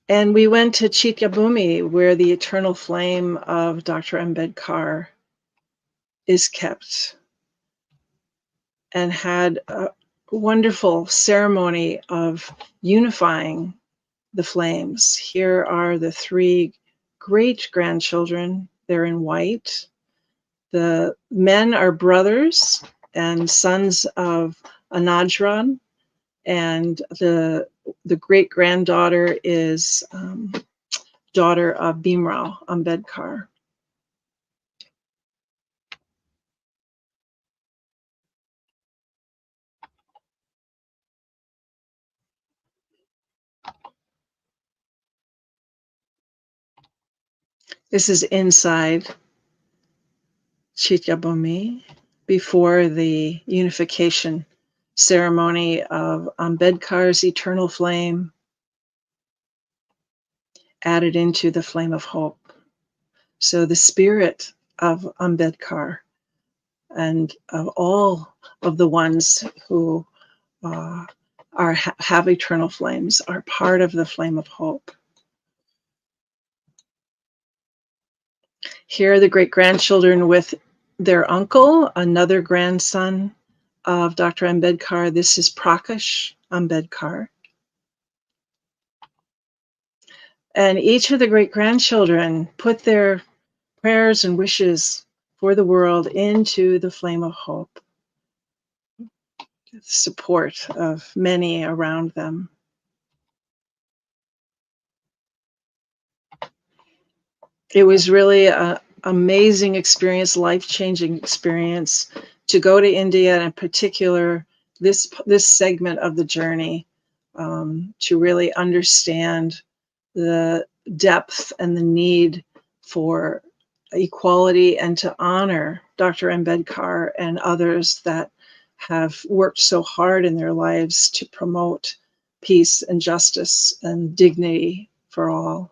And we went to Chityabhumi, where the eternal flame of Dr. Ambedkar is kept, and had a wonderful ceremony of unifying the flames. Here are the three great-grandchildren. They're in white. The men are brothers and sons of Anandran, and the great-granddaughter is daughter of Bhimrao Ambedkar. This is inside Chityabhumi before the unification ceremony of Ambedkar's eternal flame added into the flame of hope. So the spirit of Ambedkar and of all of the ones who have eternal flames are part of the flame of hope. Here are the great-grandchildren with their uncle, another grandson of Dr. Ambedkar. This is Prakash Ambedkar. And each of the great-grandchildren put their prayers and wishes for the world into the flame of hope, the support of many around them. It was really an amazing experience, life-changing experience to go to India, and in particular, this segment of the journey, to really understand the depth and the need for equality and to honor Dr. Ambedkar and others that have worked so hard in their lives to promote peace and justice and dignity for all.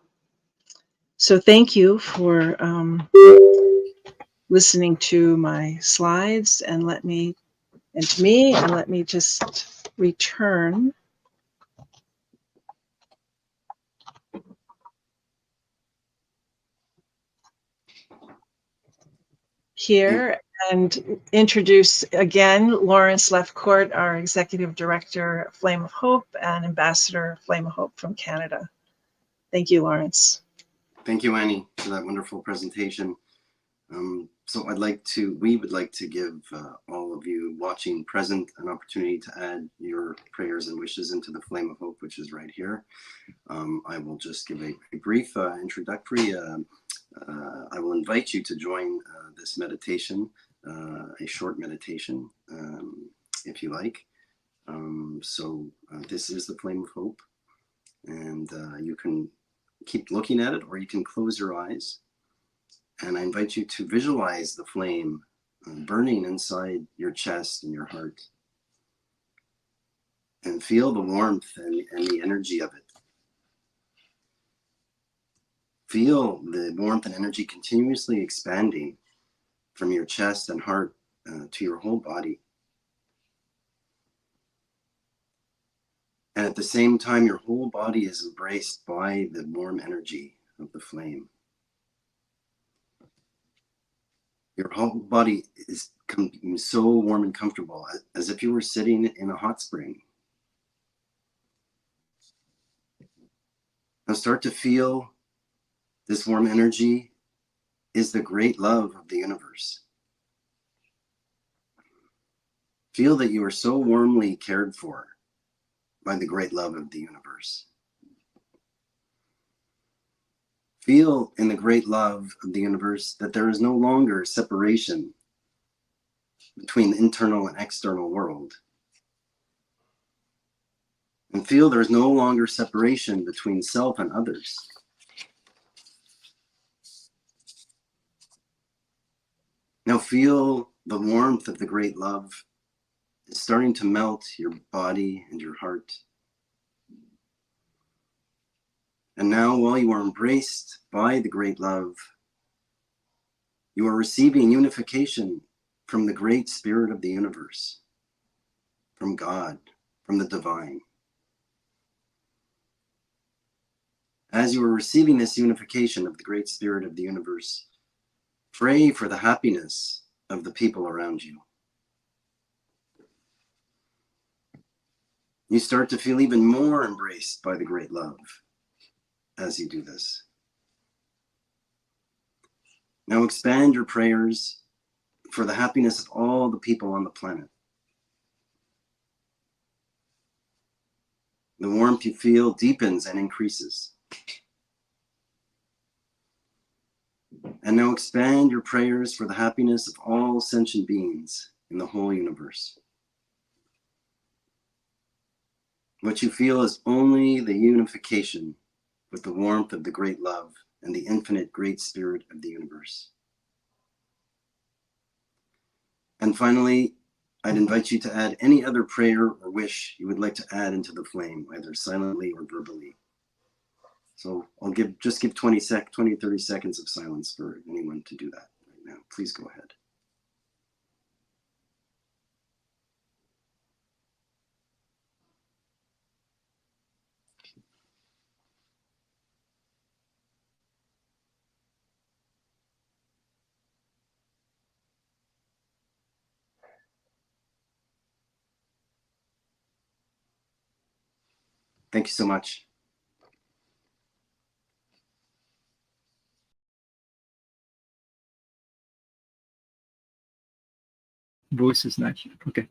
So thank you for listening to my slides and let me just return here and introduce again Lawrence Lefcort, our Executive Director, Flame of Hope, and Ambassador Flame of Hope from Canada. Thank you, Lawrence. Thank you, Annie, for that wonderful presentation. So we would like to give all of you watching present an opportunity to add your prayers and wishes into the Flame of Hope, which is right here. I will just give a brief introductory. I will invite you to join this meditation, a short meditation, if you like. This is the Flame of Hope, and you can keep looking at it or you can close your eyes. And I invite you to visualize the flame burning inside your chest and your heart. And feel the warmth and the energy of it. Feel the warmth and energy continuously expanding from your chest and heart to your whole body. And at the same time, your whole body is embraced by the warm energy of the flame. Your whole body is so warm and comfortable, as if you were sitting in a hot spring. Now start to feel this warm energy is the great love of the universe. Feel that you are so warmly cared for by the great love of the universe. Feel in the great love of the universe that there is no longer separation between the internal and external world. And feel there is no longer separation between self and others. Now feel the warmth of the great love is starting to melt your body and your heart. And now, while you are embraced by the great love, you are receiving unification from the great spirit of the universe, from God, from the divine. As you are receiving this unification of the great spirit of the universe, pray for the happiness of the people around you. You start to feel even more embraced by the great love as you do this. Now expand your prayers for the happiness of all the people on the planet. The warmth you feel deepens and increases. And now expand your prayers for the happiness of all sentient beings in the whole universe. What you feel is only the unification with the warmth of the great love and the infinite great spirit of the universe. And finally, I'd invite you to add any other prayer or wish you would like to add into the flame, either silently or verbally. So I'll just give 20, 30 seconds of silence for anyone to do that right now. Please go ahead. Thank you so much. Voice is not here. Okay.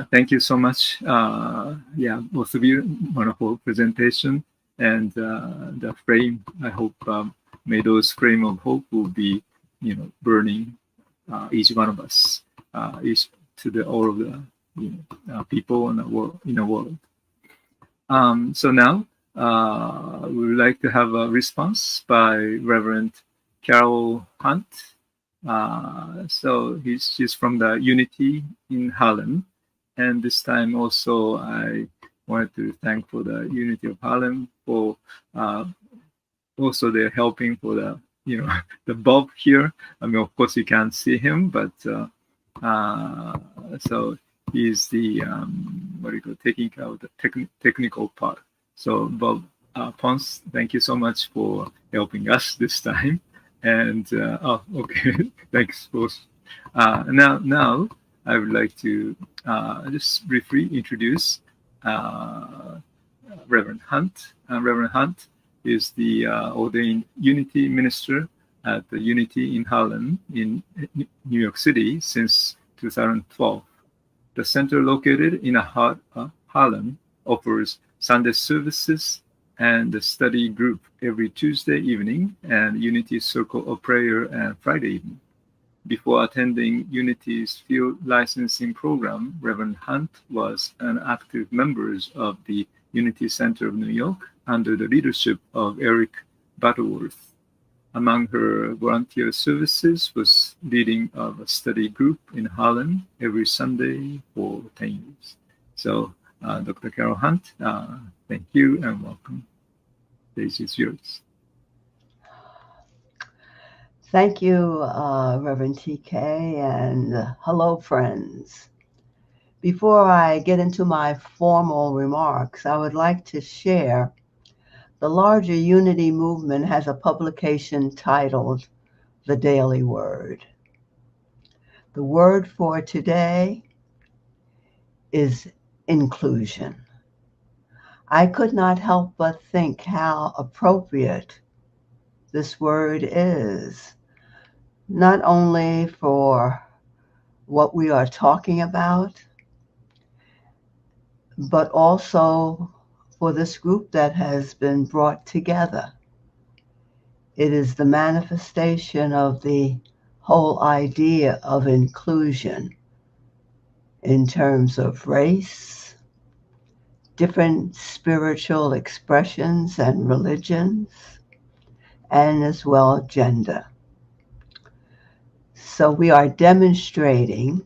Thank you so much. Yeah, both of you, wonderful presentation. And the frame, I hope, may those flame of hope will be, burning each one of us, each to all of the people in the world. So now we would like to have a response by Reverend Carol Hunt. So she's from the Unity in Harlem. And this time also I wanted to thank for the Unity of Harlem for also they're helping for the, the Bob here. I mean, of course you can't see him, but so he's the, taking care of the technical part. So Bob Ponce, thank you so much for helping us this time. And okay, thanks, boss. Now I would like to just briefly introduce Reverend Hunt. Reverend Hunt is the ordained Unity minister at the Unity in Harlem in New York City since 2012. The center, located in the heart of Harlem, offers Sunday services and the study group every Tuesday evening and Unity Circle of Prayer and Friday evening. Before attending Unity's field licensing program, Reverend Hunt was an active member of the Unity Center of New York under the leadership of Eric Butterworth. Among her volunteer services was leading of a study group in Harlem every Sunday for 10 years. So, Dr. Carol Hunt, thank you and welcome. The stage is yours. Thank you, Reverend TK, and hello, friends. Before I get into my formal remarks, I would like to share the larger Unity movement has a publication titled The Daily Word. The word for today is inclusion. I could not help but think how appropriate this word is, not only for what we are talking about, but also for this group that has been brought together. It is the manifestation of the whole idea of inclusion in terms of race, different spiritual expressions and religions, and as well gender. So we are demonstrating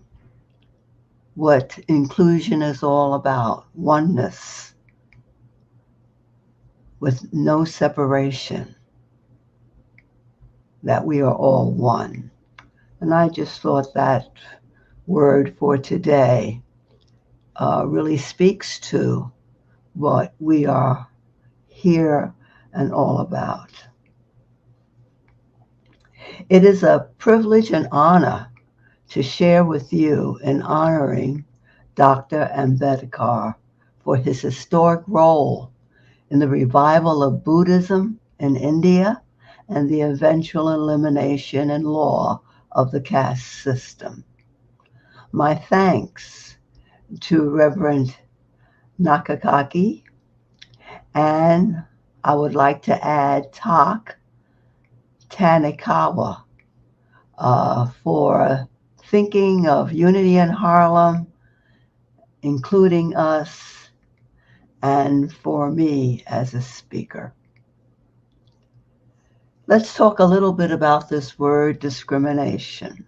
what inclusion is all about: oneness with no separation, that we are all one. And I just thought that word for today really speaks to what we are here and all about. It is a privilege and honor to share with you in honoring Dr. Ambedkar for his historic role in the revival of Buddhism in India and the eventual elimination in law of the caste system. My thanks to Reverend Nakagaki, and I would like to add TK Nakagaki for thinking of Unity in Harlem, including us, and for me as a speaker. Let's talk a little bit about this word discrimination.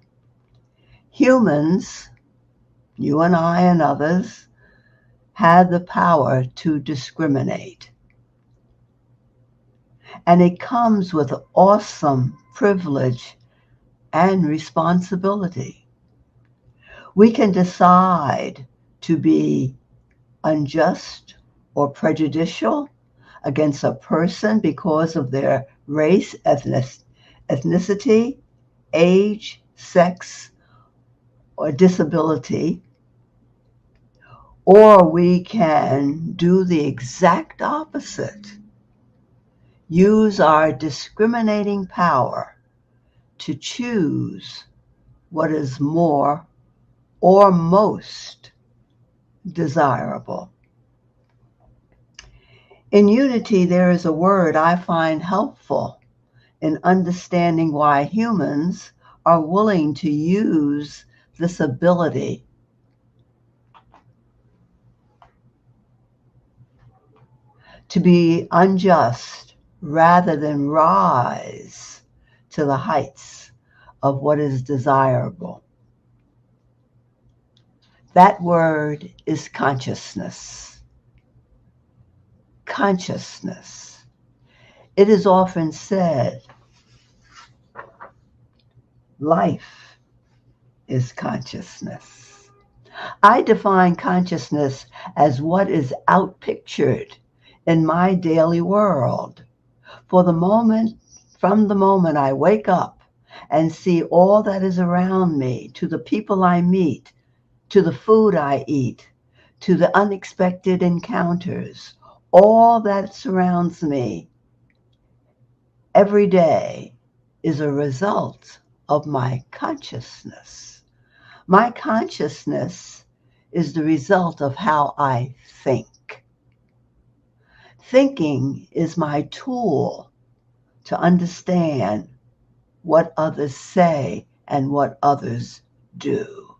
Humans, you and I and others, have the power to discriminate. And it comes with awesome privilege and responsibility. We can decide to be unjust or prejudicial against a person because of their race, ethnicity, age, sex, or disability. Or we can do the exact opposite. Use our discriminating power to choose what is more or most desirable. In Unity, there is a word I find helpful in understanding why humans are willing to use this ability to be unjust rather than rise to the heights of what is desirable. That word is consciousness. Consciousness. It is often said, life is consciousness. I define consciousness as what is outpictured in my daily world. From the moment I wake up and see all that is around me, to the people I meet, to the food I eat, to the unexpected encounters, all that surrounds me every day is a result of my consciousness. My consciousness is the result of how I think. Thinking is my tool to understand what others say and what others do.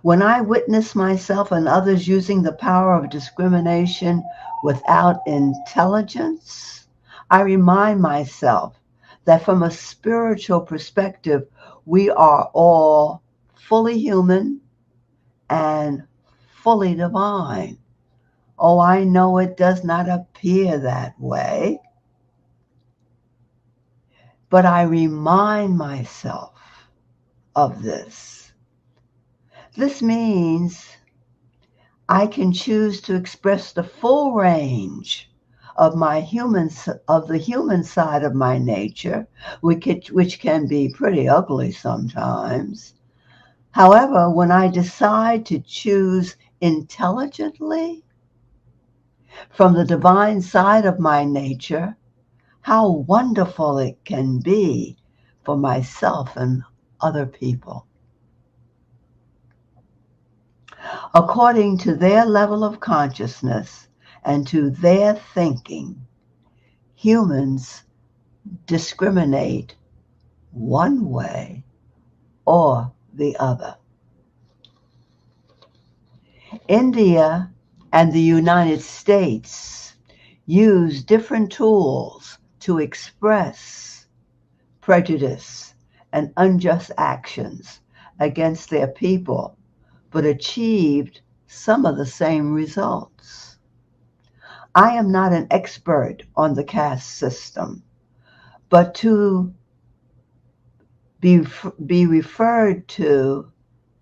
When I witness myself and others using the power of discrimination without intelligence, I remind myself that from a spiritual perspective, we are all fully human and fully divine. Oh, I know it does not appear that way, but I remind myself of this. This means I can choose to express the full range of the human side of my nature, which can be pretty ugly sometimes. However, when I decide to choose intelligently from the divine side of my nature, how wonderful it can be for myself and other people. According to their level of consciousness and to their thinking, humans discriminate one way or the other. India and the United States use different tools to express prejudice and unjust actions against their people, but achieved some of the same results. I am not an expert on the caste system, but to be referred to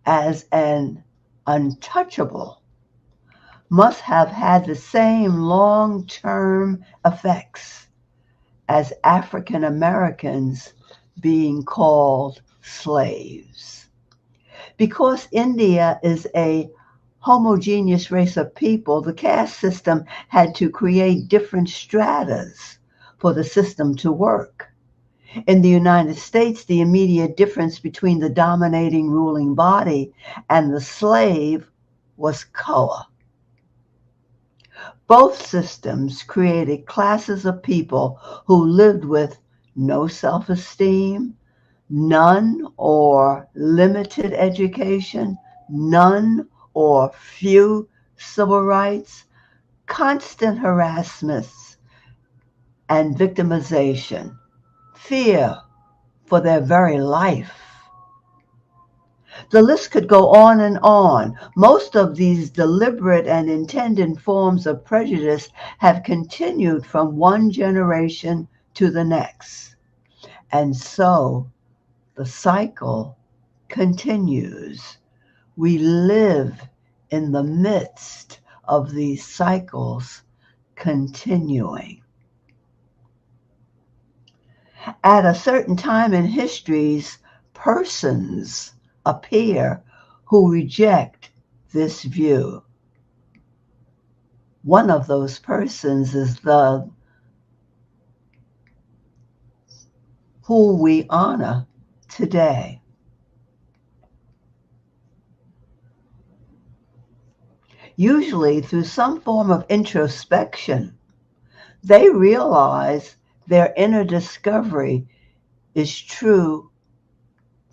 as an untouchable must have had the same long-term effects as African Americans being called slaves. Because India is a homogeneous race of people, the caste system had to create different stratas for the system to work. In the United States, the immediate difference between the dominating ruling body and the slave was color. Both systems created classes of people who lived with no self-esteem, none or limited education, none or few civil rights, constant harassments and victimization, fear for their very life. The list could go on and on. Most of these deliberate and intended forms of prejudice have continued from one generation to the next. And so the cycle continues. We live in the midst of these cycles continuing. At a certain time in histories, persons appear who reject this view. One of those persons is who we honor today. Usually through some form of introspection, they realize their inner discovery is true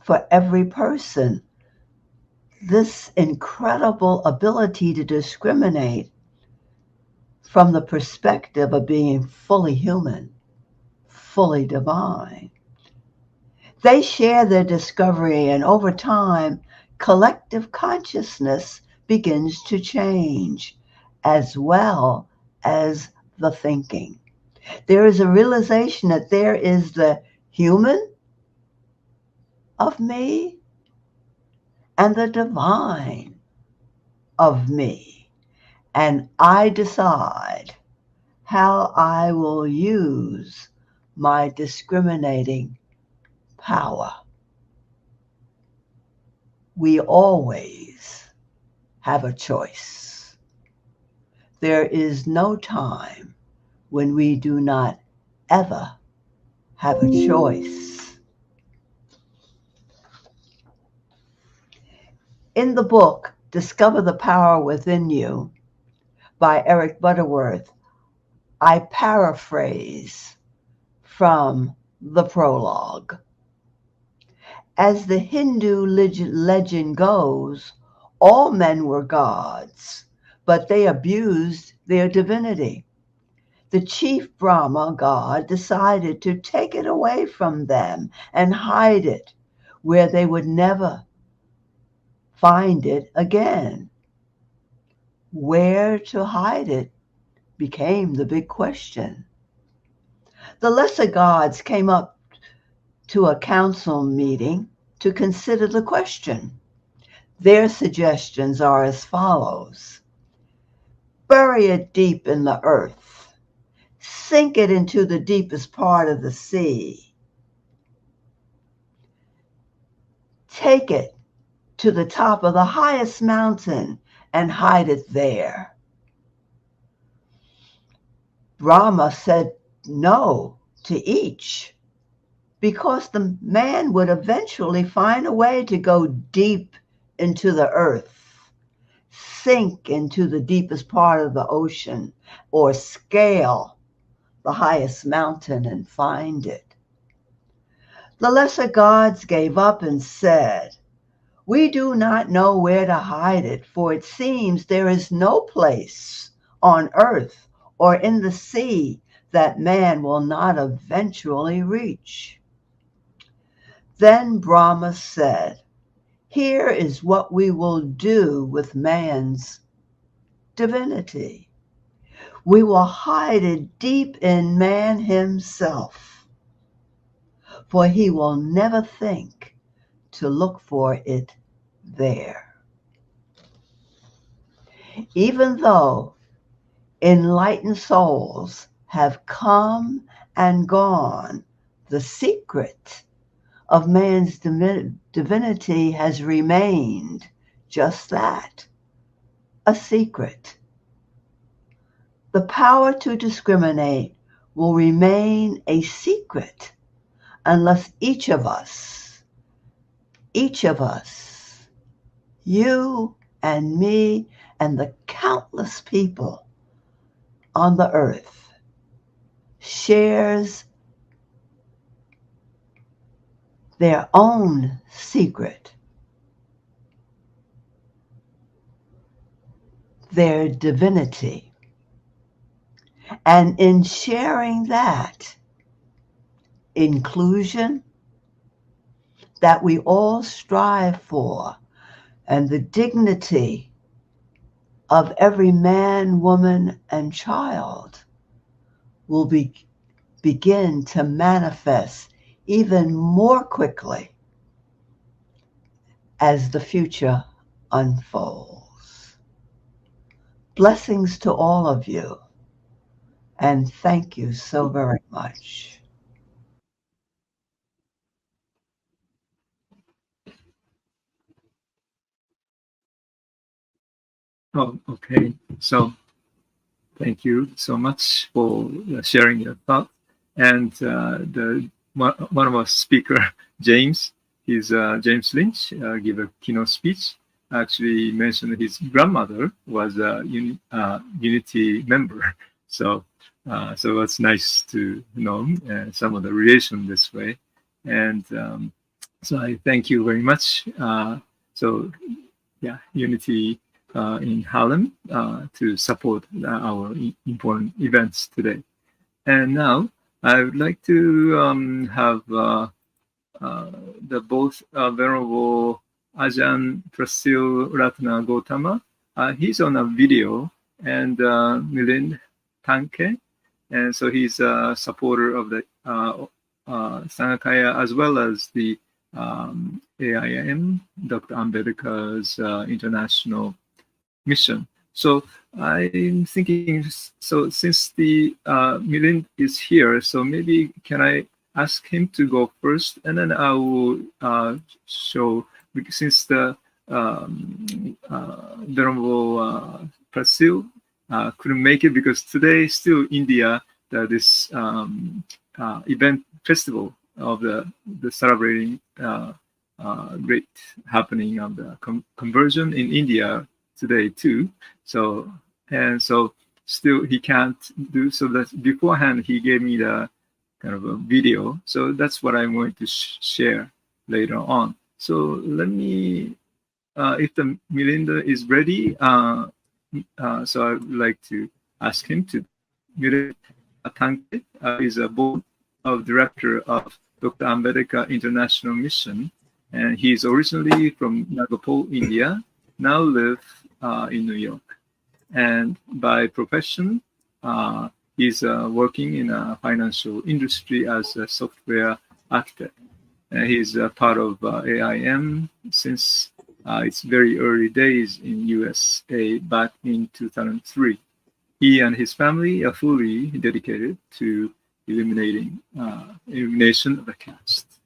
for every person. This incredible ability to discriminate from the perspective of being fully human, fully divine. They share their discovery, and over time, collective consciousness begins to change, as well as the thinking. There is a realization that there is the human of me and the divine of me, and I decide how I will use my discriminating power. We always have a choice. There is no time when we do not ever have a choice. In the book, Discover the Power Within You by Eric Butterworth, I paraphrase from the prologue. As the Hindu legend goes, all men were gods, but they abused their divinity. The chief Brahma god decided to take it away from them and hide it where they would never find it again. Where to hide it became the big question. The lesser gods came up to a council meeting to consider the question. Their suggestions are as follows: bury it deep in the earth, sink it into the deepest part of the sea, take it to the top of the highest mountain and hide it there. Brahma said no to each, because the man would eventually find a way to go deep into the earth, sink into the deepest part of the ocean, or scale the highest mountain and find it. The lesser gods gave up and said, "We do not know where to hide it, for it seems there is no place on earth or in the sea that man will not eventually reach." Then Brahma said, "Here is what we will do with man's divinity. We will hide it deep in man himself, for he will never think to look for it there." Even though enlightened souls have come and gone, the secret of man's divinity has remained just that, a secret. The power to discriminate will remain a secret unless each of us, you and me and the countless people on the earth, shares their own secret, their divinity. And in sharing that inclusion that we all strive for, and the dignity of every man, woman, and child will begin to manifest even more quickly as the future unfolds. Blessings to all of you, and thank you so very much. Oh, okay. So thank you so much for sharing your thought. And one of our speaker, James, James Lynch, give a keynote speech. Actually mentioned his grandmother was a Unity member. So it's nice to know some of the relation this way. And so I thank you very much. So yeah, Unity in Harlem to support our important events today. And now I would like to have both Venerable Ajahn Prashil Ratna Gautama. He's on a video, and Milind Thamke, and so he's a supporter of the Sanghakaya as well as the AIM, Dr. Ambedkar's international mission. So I'm thinking, so since the Milind is here, so maybe can I ask him to go first, and then I will show, since the Venerable Prashil couldn't make it because today still India, this event festival of the celebrating great happening of the conversion in India today too. So still he can't do so. That beforehand he gave me the kind of a video. So that's what I'm going to share later on. So let me, if the Milind is ready, so I would like to ask him to. Milind Thamke is a board of director of Dr. Ambedkar International Mission, and he's originally from Nagpur, India, now live in New York. And by profession, he's working in a financial industry as a software architect. He's part of AIM since its very early days in USA back in 2003. He and his family are fully dedicated to elimination of the caste.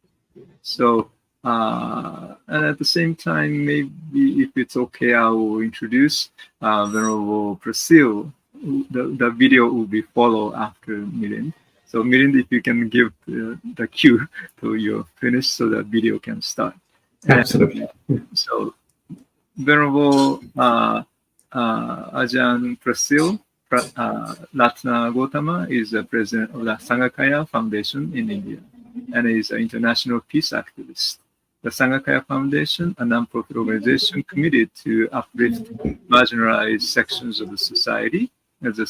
So, and at the same time, maybe if it's okay, I will introduce Venerable Prashil. The video will be followed after Milind. So Milind, if you can give the cue till you're finished so that video can start. Absolutely. So Venerable Ajahn Prashil Ratna Gautama is the president of the Sanghakaya Foundation in India and is an international peace activist. The Sangakaya Foundation, a non-profit organization committed to uplift marginalized sections of the society, has a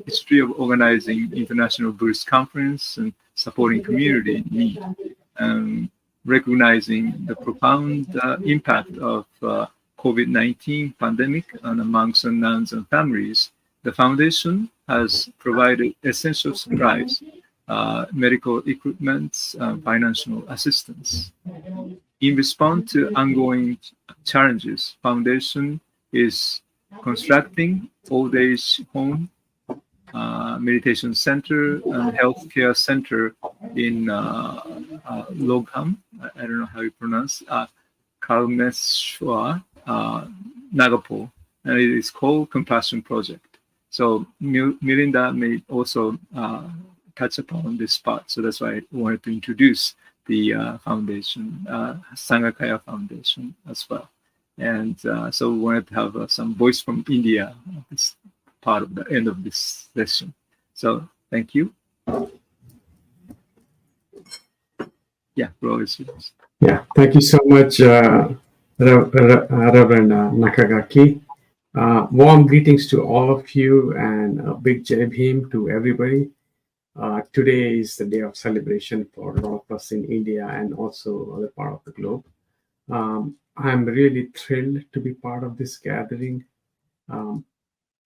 history of organizing international Buddhist conference and supporting community in need, recognizing the profound impact of COVID-19 pandemic on monks and nuns and families. The foundation has provided essential supplies, medical equipment, financial assistance. In response to ongoing challenges, foundation is constructing old age home, meditation center, and healthcare center in Logham. I don't know how you pronounce Kalmeshwar, Nagpur, and it is called Compassion Project. So Milinda may also touch upon this part. So that's why I wanted to introduce the foundation, Sanghakaya Foundation as well. And so we wanted to have some voice from India at this part of the end of this session. So thank you. Yeah, floor is yours. Yeah, thank you so much, Reverend Nakagaki. Warm greetings to all of you and a big Jai Bhim to everybody. Today is the day of celebration for a lot of us in India and also other part of the globe. I'm really thrilled to be part of this gathering.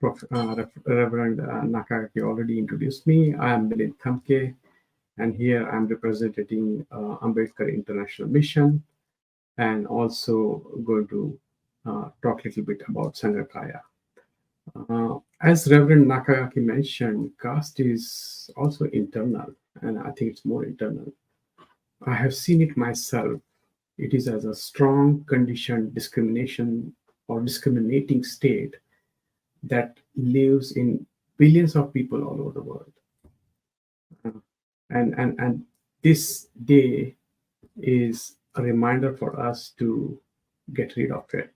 Reverend Nakagaki already introduced me. I am Milind Thamke, and here I'm representing Ambedkar International Mission, and also going to talk a little bit about Sanghakaya. As Reverend Nakagaki mentioned, caste is also internal, and I think it's more internal. I have seen it myself. It is as a strong conditioned discrimination or discriminating state that lives in billions of people all over the world. And this day is a reminder for us to get rid of it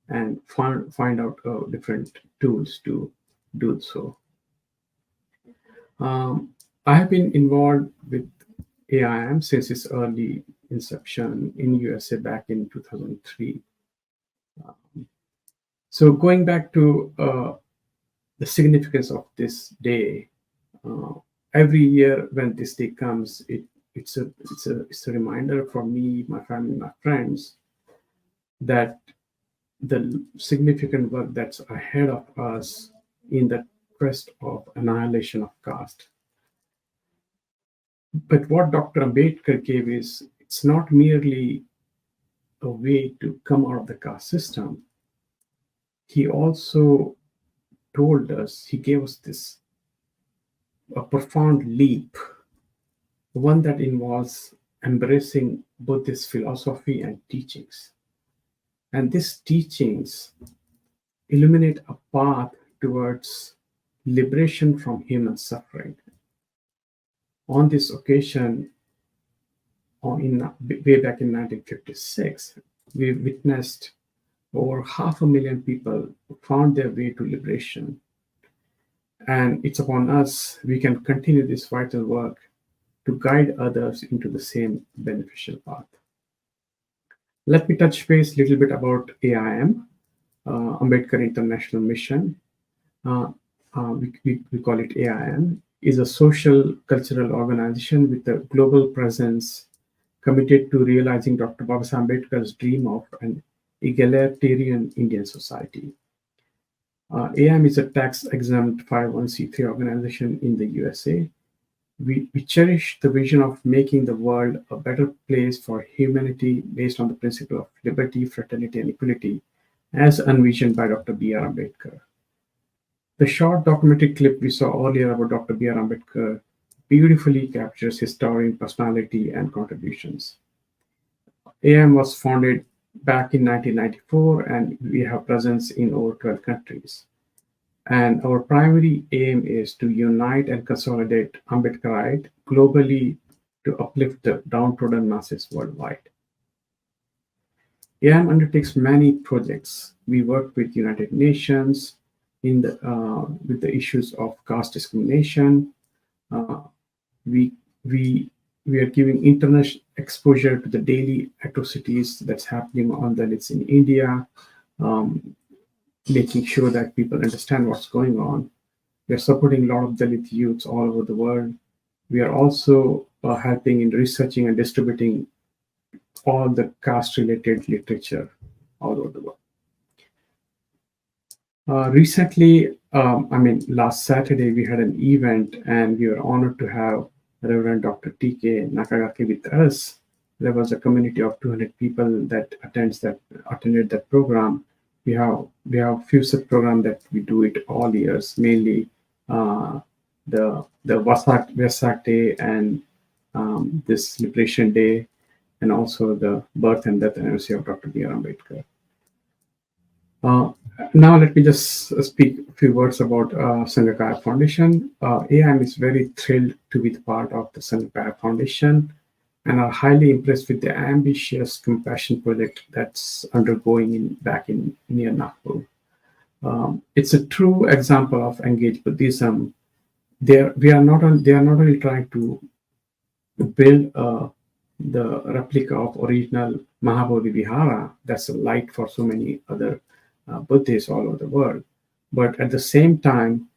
and find out different tools to do so. I have been involved with AIM since its early inception in USA back in 2003. So going back to the significance of this day, every year when this day comes, it it's a reminder for me, my family, my friends, that the significant work that's ahead of us in the quest of annihilation of caste. But what Dr. Ambedkar gave is, it's not merely a way to come out of the caste system. He also told us, he gave us this a profound leap, one that involves embracing Buddhist philosophy and teachings. And these teachings illuminate a path towards liberation from human suffering. On this occasion, way back in 1956, we witnessed over 500,000 people found their way to liberation. And it's upon us, we can continue this vital work to guide others into the same beneficial path. Let me touch base a little bit about AIM, Ambedkar International Mission. We call it AIM, is a social cultural organization with a global presence committed to realizing Dr. Babasaheb Ambedkar's dream of an egalitarian Indian society. AIM is a tax-exempt 501c3 organization in the USA. We cherish the vision of making the world a better place for humanity based on the principle of liberty, fraternity, and equality, as envisioned by Dr. B.R. Ambedkar. The short documentary clip we saw earlier about Dr. B.R. Ambedkar beautifully captures his towering personality and contributions. AIM was founded back in 1994, and we have presence in over 12 countries. And our primary aim is to unite and consolidate Ambedkarite globally to uplift the downtrodden masses worldwide. AIM undertakes many projects. We work with United Nations with the issues of caste discrimination. We are giving international exposure to the daily atrocities that's happening on Dalits in India, making sure that people understand what's going on. We are supporting a lot of Dalit youths all over the world. We are also helping in researching and distributing all the caste-related literature all over the world. Recently, last Saturday, we had an event, and we were honored to have Reverend Dr. TK Nakagaki with us. There was a community of 200 people that attended that program. We have a few such programs that we do it all years, mainly the Vesak Day and this Liberation Day, and also the birth and death anniversary of Dr. B.R. Ambedkar. Now let me just speak a few words about Sanghakaya Foundation. AIM is very thrilled to be the part of the Sanghakaya Foundation and are highly impressed with the ambitious compassion project that's undergoing back in near Nagpur. It's a true example of engaged Buddhism. They are not only trying to build the replica of original Mahabodhi Vihara that's a light for so many other Buddhists all over the world, but at the same time,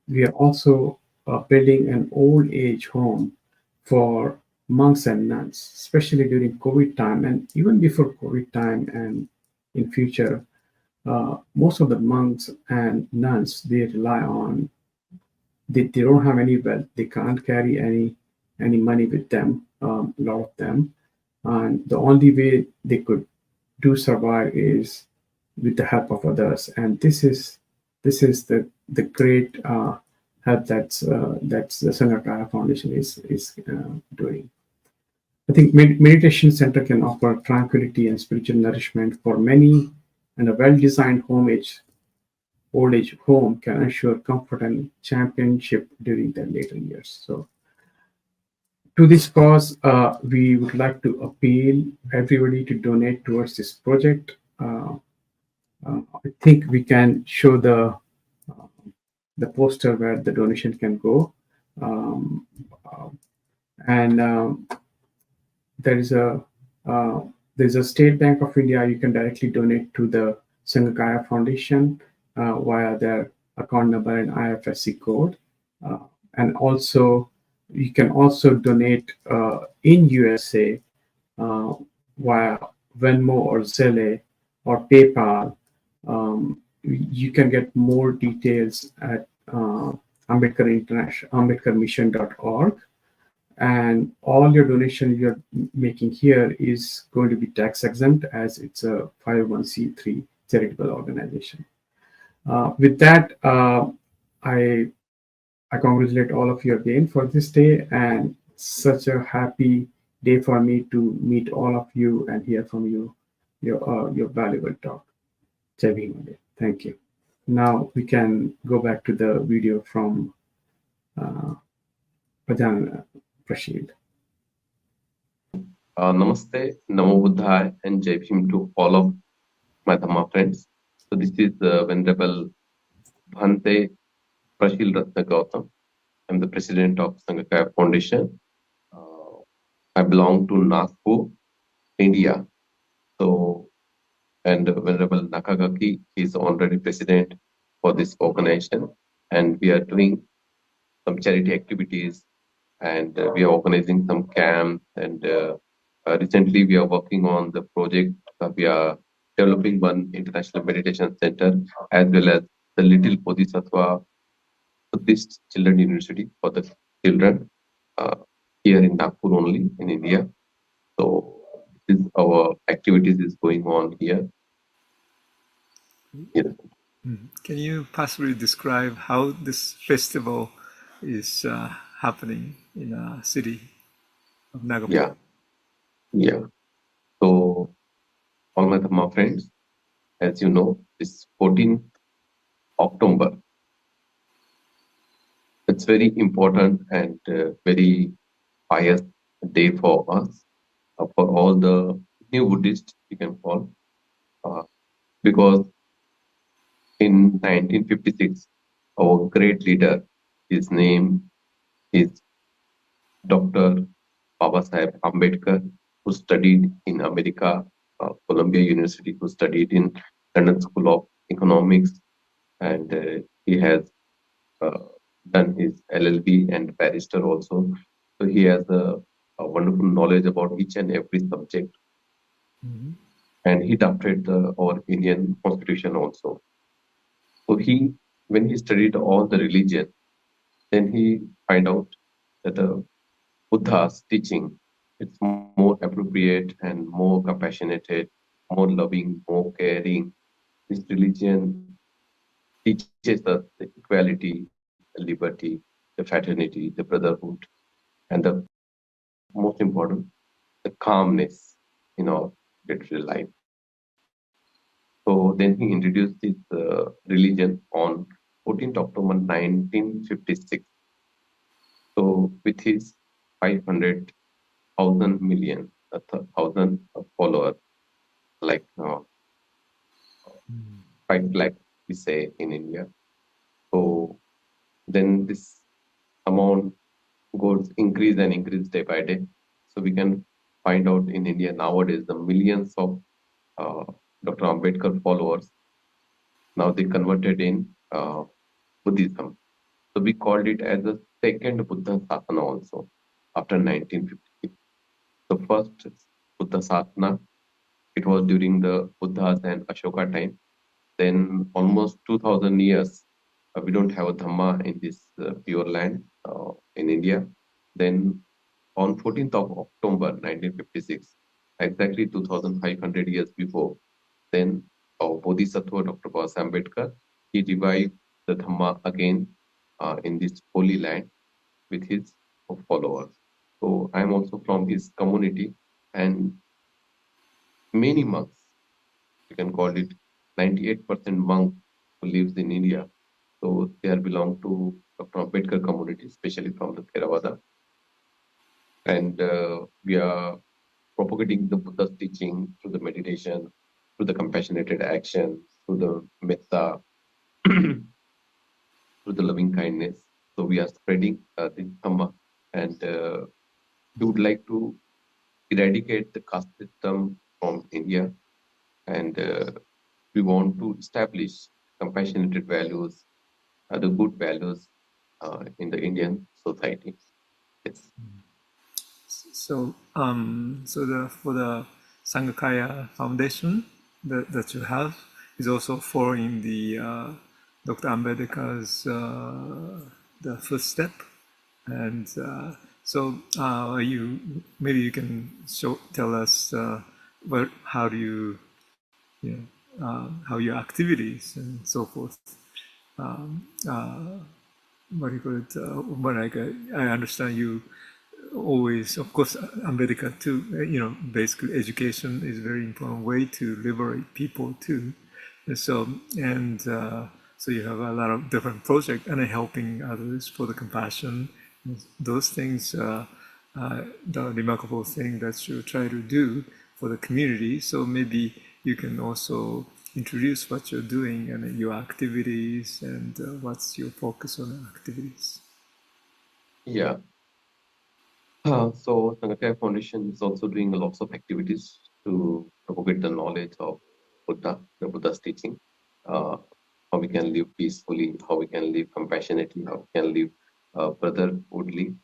we are also building an old age home for monks and nuns, especially during COVID time and even before COVID time and in future. Most of the monks and nuns, they rely on, they don't have any wealth, they can't carry any money with them, a lot of them, and the only way they could survive is with the help of others. And this is the great help that's the Sanghakaya Foundation is doing. I think meditation center can offer tranquility and spiritual nourishment for many, and a well-designed old age home can ensure comfort and championship during their later years. So, to this cause, we would like to appeal everybody to donate towards this project. I think we can show the poster where the donation can go, there's a State Bank of India. You can directly donate to the Sanghakaya Foundation via their account number and IFSC code, and also You can also donate in USA via Venmo or Zelle or PayPal. You can get more details at AmbedkarMission.org. And all your donation you're making here is going to be tax exempt, as it's a 501c3 charitable organization. With that, I congratulate all of you again for this day, and such a happy day for me to meet all of you and hear from you, your valuable talk. Jai Bhim. Thank you. Now we can go back to the video from Prajan Prashil. Namaste, Namo Buddhaya, and Jai Bhim to all of my Dhamma friends. So this is the Venerable Bhante Prashil Ratna Gautam. I'm the president of Sangakaya Foundation. I belong to Nagpur, India. So, and Venerable Nakagaki is honorary president for this organization. And we are doing some charity activities, and we are organizing some camps, and recently we are working on the project. We are developing one international meditation center, as well as the Little Bodhisattva Buddhist Children University for the children here in Nagpur only, in India. So this is our activities is going on here. Yeah. Can you possibly describe how this festival is happening in a city of Nagpur? Yeah. Yeah. So, all my Dhamma friends, as you know, this 14th October. It's very important and very pious day for us, for all the new Buddhists, we can call, because in 1956, our great leader, his name is Dr. Babasaheb Ambedkar, who studied in America, Columbia University, who studied in London School of Economics, and he has done his LLB and barrister also. So he has a wonderful knowledge about each and every subject. Mm-hmm. And he drafted our Indian constitution also. So when he studied all the religion, then he find out that Buddha's teaching, it's more appropriate and more compassionate, more loving, more caring. This religion teaches us the equality, the liberty, the fraternity, the brotherhood, and the most important, the calmness in our day-to-day life. So then he introduced this religion on 14th October 1956. So with his 500,000 million, 1,000 followers, like 5 lakh, we say in India. So then this amount goes increase and increase day by day. So we can find out in India nowadays the millions of Dr. Ambedkar followers. Now they converted in Buddhism. So we called it as the second Buddha Sasana also after 1950. The first Buddha Sasana, it was during the Buddha's and Ashoka time. Then almost 2000 years, we don't have a Dhamma in this pure land in India. Then on 14th of October 1956, exactly 2500 years before, then our Bodhisattva Dr. Babasaheb Ambedkar, he revived the Dhamma again in this holy land with his followers. So I am also from his community, and many monks, you can call it 98% monk who lives in India. So they are belong to Dr. Ambedkar community, especially from the Theravada. And we are propagating the Buddha's teaching through the meditation, through the compassionate action, through the metta, through the loving kindness. So we are spreading this Dhamma, and we would like to eradicate the caste system from India, and we want to establish compassionate values, the good values in the Indian society. Yes. So, for the Sanghakaya Foundation that you have is also following the Dr. Ambedkar's the first step, and you maybe you can tell us how do you how your activities and so forth. What do you call it? But I understand you always, of course, Ambedkar too. Basically, education is a very important way to liberate people too. And so you have a lot of different projects and helping others for the compassion. Those things, the remarkable thing that you try to do for the community. So maybe you can also introduce what you're doing and your activities and what's your focus on activities. Yeah. So Sanghakaya Foundation is also doing lots of activities to propagate the knowledge of Buddha, the Buddha's teaching, how we can live peacefully, how we can live compassionately, how we can live brotherhoodly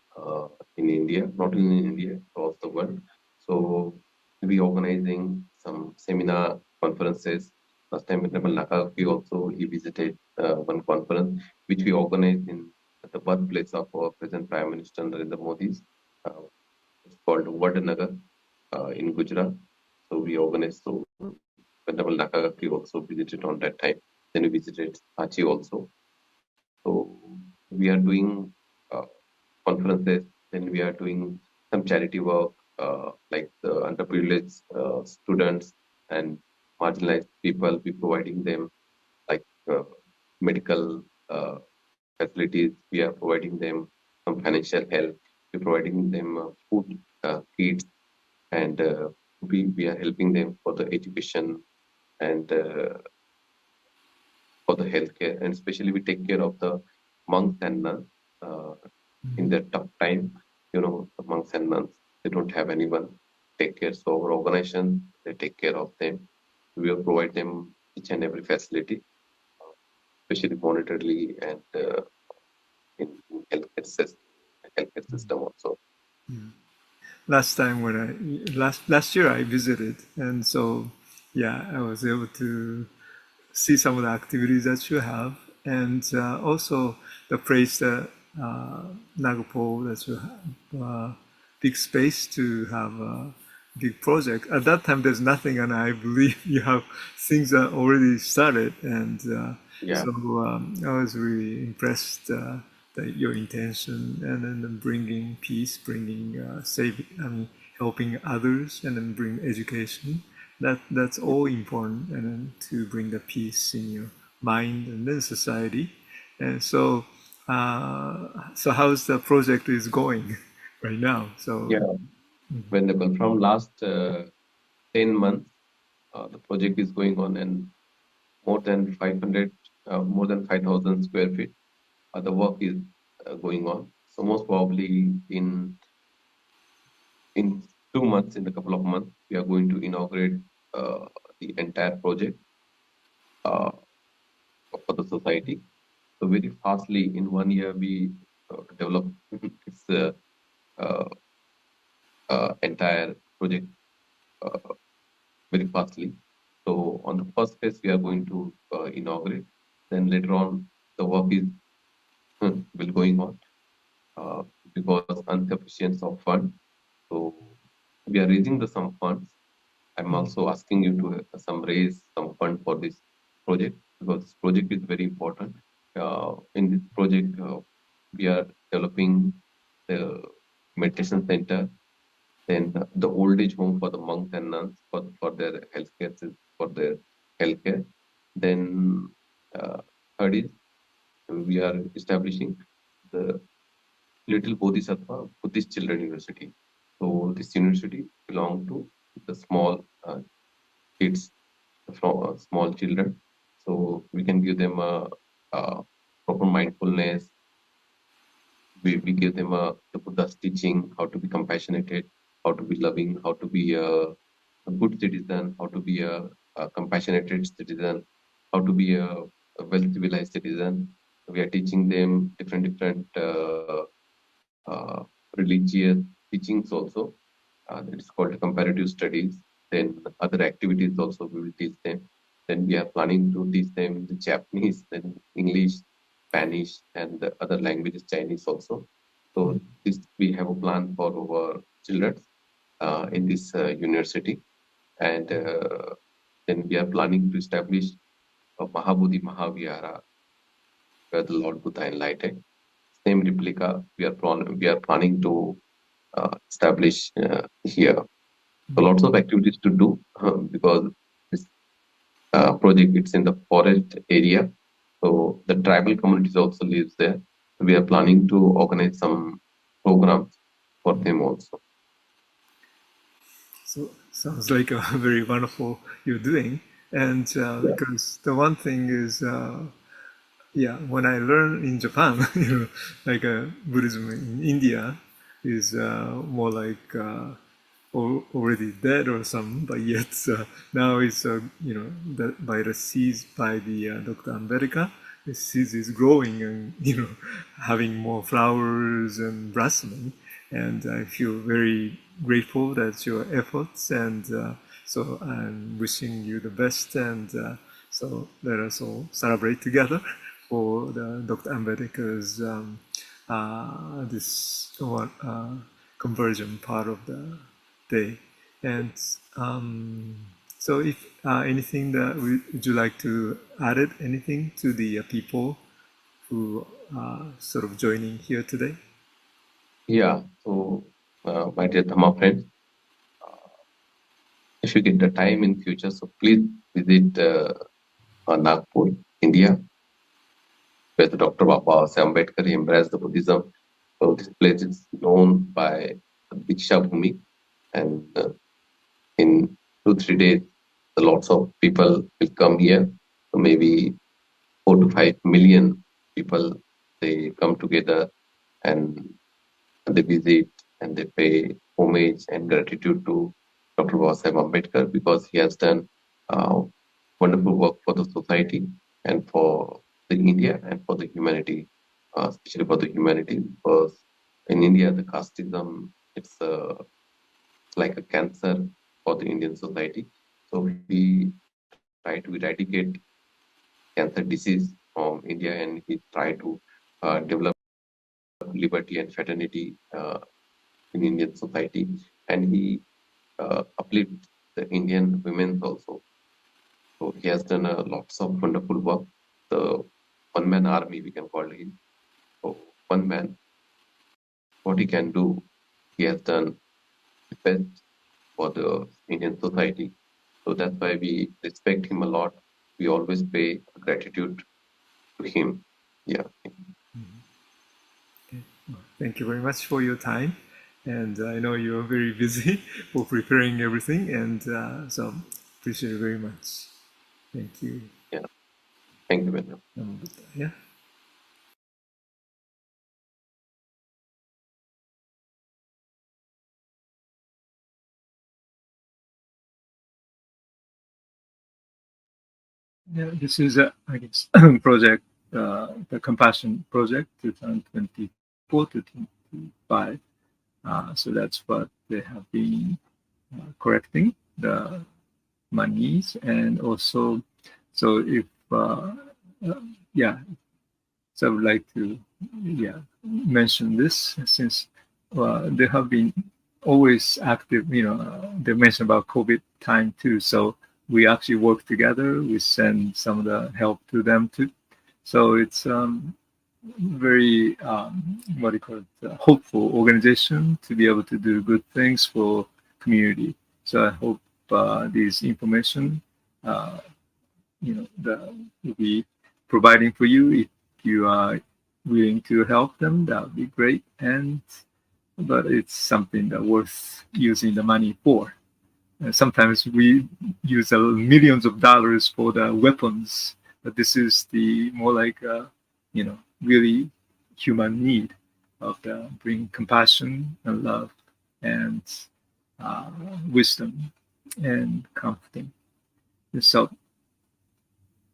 in India, not only in India, across the world. So we organizing some seminar conferences. Last time, Nakagaki also he visited one conference which we organized in the birthplace of our present Prime Minister Narendra Modi's. It's called Vadanagar in Gujarat. So we organized. So Venerable Nakagaki also visited on that time. Then we visited Hachi also. So we are doing conferences. Then we are doing some charity work like the underprivileged students and marginalized people. We providing them like medical facilities. We are providing them some financial help. We're providing them food kits, and we are helping them for the education and for the healthcare. And especially we take care of the monks and nuns in their tough time. The monks and nuns, they don't have anyone take care. So our organization, they take care of them. We will provide them each and every facility, especially monetarily and in healthcare system also. Last time last year I visited, and so I was able to see some of the activities that you have, and also the place that Nagapur that you have big space to have a big project. At that time, there's nothing, and I believe you have things that already started, and so I was really impressed. That your intention and then bringing peace, bringing helping others, and then bring education. That's all important, and then to bring the peace in your mind and then society. And so how's the project is going right now? So Venerable, from last 10 months, the project is going on, and more than 5,000 square feet. The work is going on. So most probably in 2 months, in a couple of months, we are going to inaugurate the entire project for the society. So very fastly, in 1 year, we develop this entire project very fastly. So on the first phase, we are going to inaugurate. Then later on, the work is will going on because insufficiency of fund. So we are raising some funds. I'm also asking you to raise some fund for this project, because this project is very important. In this project, we are developing the meditation center, then the old age home for the monks and nuns for their healthcare. Then third is we are establishing the Little Bodhisattva Buddhist Children University. So this university belongs to the small kids, from small children. So we can give them a proper mindfulness. We give them the Buddha's teaching, how to be compassionate, how to be loving, how to be a good citizen, how to be a compassionate citizen, how to be a well-civilized citizen. We are teaching them different religious teachings also. It's called comparative studies. Then other activities also we will teach them. Then we are planning to teach them the Japanese, then English, Spanish, and the other languages, Chinese also. So this we have a plan for our children in this university, and then we are planning to establish a Mahabodhi Mahavihara where the Lord Buddha enlightened. Same replica we are planning to establish here. So lots of activities to do because this project it's in the forest area. So the tribal communities also lives there. We are planning to organize some programs for them also. So sounds like a very wonderful you're doing. And because the one thing is, when I learned in Japan, like Buddhism in India is more like already dead or something, but yet now it's by the seeds by the Dr. Ambedkar, the seeds is growing and having more flowers and blossoming, and I feel very grateful that's your efforts, and so I'm wishing you the best, and so let us all celebrate together for the Dr. Ambedkar's this conversion part of the day. And so if anything that would you like to add anything to the people who are sort of joining here today? Yeah, so my dear Dhamma friends, if you get the time in future, so please visit Nagpur, India, where the Dr. Baba Ambedkar embraced the Buddhism. So this place is known by Diksha Bhumi, and in 2-3 days, lots of people will come here. So maybe 4 to 5 million people, they come together and they visit and they pay homage and gratitude to Dr. Baba Ambedkar because he has done wonderful work for the society and for the India and for the humanity, especially for the humanity, because in India the casteism it's like a cancer for the Indian society. So he tried to eradicate cancer disease from India, and he tried to develop liberty and fraternity in Indian society, and he uplift the Indian women also. So he has done lots of wonderful work. The one-man army, we can call him. So one man, what he can do, he has done the best for the Indian society. So that's why we respect him a lot. We always pay gratitude to him. Yeah. Okay. Well, thank you very much for your time. And I know you're very busy for preparing everything. And so appreciate it very much. Thank you. Yeah. Thank you very much. Yeah. Yeah, this is I guess project, the Compassion Project 2024 to 2025. So that's what they have been correcting the monies, and also, so if so I would like to mention this since they have been always active. They mentioned about COVID time too, so we actually work together. We send some of the help to them too. So it's very what do you call it? Hopeful organization to be able to do good things for community. So I hope this information, that will be providing for you. If you are willing to help them, that would be great. But it's something that worth using the money for. Sometimes we use millions of dollars for the weapons, but this is the more like really human need of bring compassion and love and wisdom and comforting. So,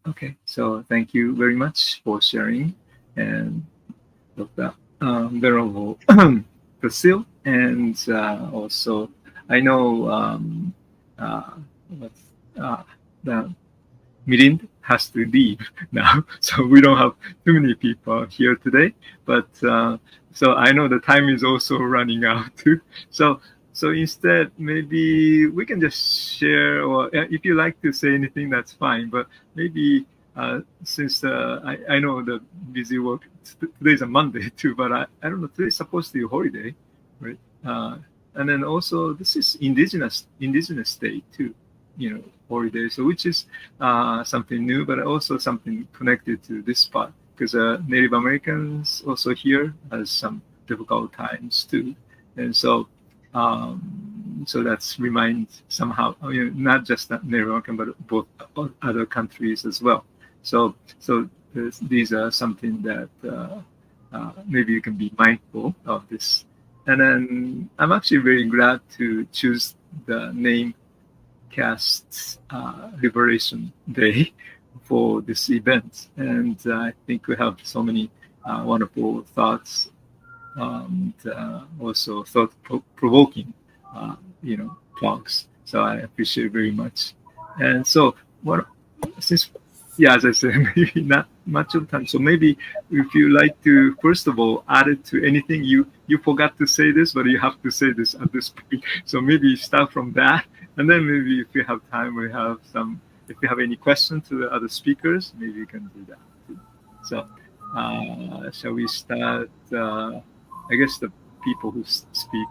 okay, so thank you very much for sharing, and Dr. Venerable Prashil, and also I know the Milind has to leave now, so we don't have too many people here today. But so I know the time is also running out too. So instead, maybe we can just share, or if you like to say anything, that's fine. But maybe since I know the busy work, today's a Monday too, but I don't know, today's supposed to be a holiday, right? And then also this is indigenous day too, holiday. So which is something new, but also something connected to this part, because Native Americans also here has some difficult times too, and so that's reminds somehow, not just Native American, but both other countries as well. So these are something that maybe you can be mindful of this. And then I'm actually very glad to choose the name Caste Liberation Day for this event. And I think we have so many wonderful thoughts and also thought-provoking, talks. So I appreciate very much. And so as I said, maybe not much of time. So maybe if you like to, first of all, add it to anything you forgot to say this, but you have to say this at this point. So maybe start from that, and then maybe if we have time, we have some. If you have any questions to the other speakers, maybe you can do that too. So shall we start? I guess the people who speak.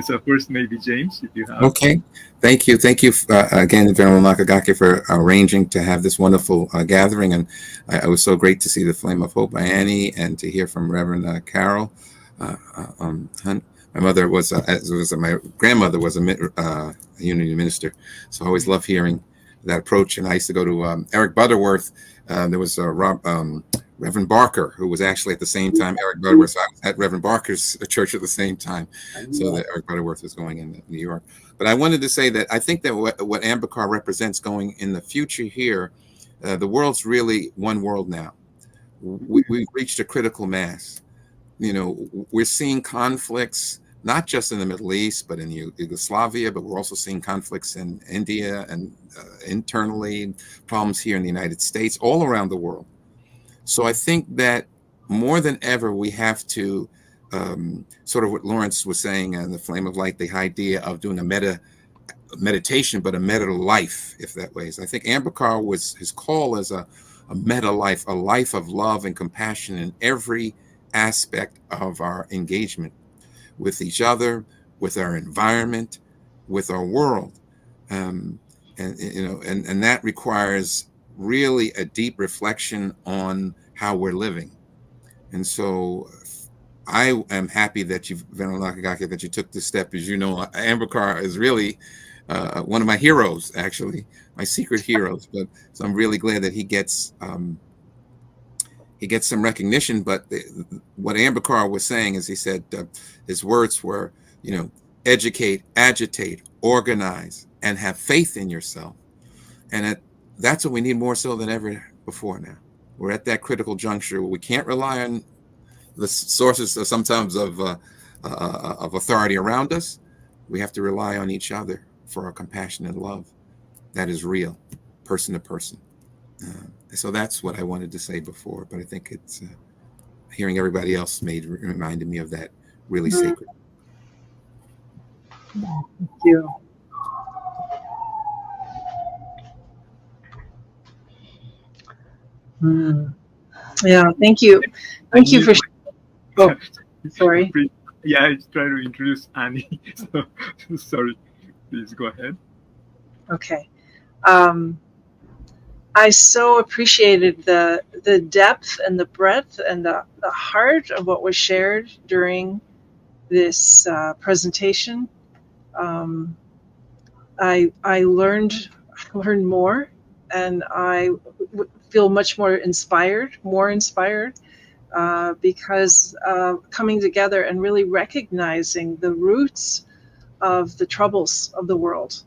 So first, maybe James, if you have. Okay, thank you again, Venerable Nakagaki, for arranging to have this wonderful gathering, and it was so great to see the Flame of Hope by Annie and to hear from Reverend Carol. My mother was, my grandmother was a unity minister, so I always love hearing that approach. And I used to go to Eric Butterworth. There was Reverend Barker, who was actually at the same time Eric Butterworth. So I was at Reverend Barker's church at the same time, so that Eric Butterworth was going in New York. But I wanted to say that I think that what Ambedkar represents going in the future here, the world's really one world now. We've reached a critical mass. We're seeing conflicts, not just in the Middle East, but in Yugoslavia, but we're also seeing conflicts in India and internally, problems here in the United States, all around the world. So I think that more than ever, we have to sort of what Lawrence was saying in The Flame of Light, the idea of doing a meditation, but a meta life, if that way is. I think Ambedkar was his call as a meta life, a life of love and compassion in every aspect of our engagement with each other, with our environment, with our world. And that requires really a deep reflection on how we're living. And so I am happy that Venerable Nakagaki, that you took this step. As you know, Ambedkar is really one of my heroes, actually, my secret heroes. But so I'm really glad that he gets some recognition. But what Ambedkar was saying is, he said his words were, educate, agitate, organize, and have faith in yourself. And that's what we need more so than ever before now. We're at that critical juncture where we can't rely on the sources sometimes of authority around us. We have to rely on each other for our compassion and love that is real, person to person. So that's what I wanted to say before, but I think it's hearing everybody else reminded me of that really sacred. Thank you. Yeah, thank you. Thank you for. Oh, sorry. Yeah, I try to introduce Annie. So, sorry. Please go ahead. Okay. I so appreciated the depth and the breadth and the heart of what was shared during this presentation. I learned more, and I feel much more inspired, because coming together and really recognizing the roots of the troubles of the world,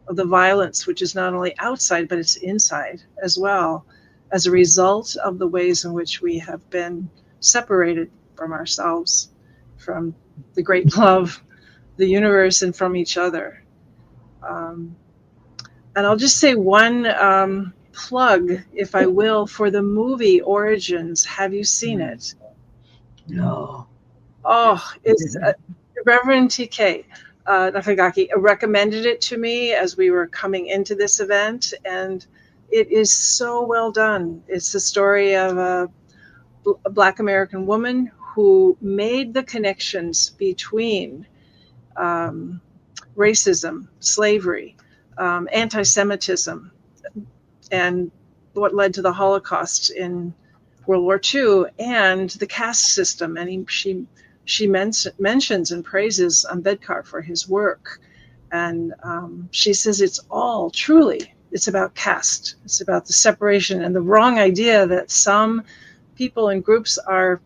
of the violence, which is not only outside, but it's inside as well, as a result of the ways in which we have been separated from ourselves from the great love, the universe, and from each other. And I'll just say one plug, if I will, for the movie Origins. Have you seen it? No. Oh, it's Reverend TK Nakagaki recommended it to me as we were coming into this event, and it is so well done. It's the story of a Black American woman who made the connections between racism, slavery, anti-Semitism, and what led to the Holocaust in World War II, and the caste system. And she mentions and praises Ambedkar for his work. And she says it's all truly, it's about caste. It's about the separation and the wrong idea that some people and groups are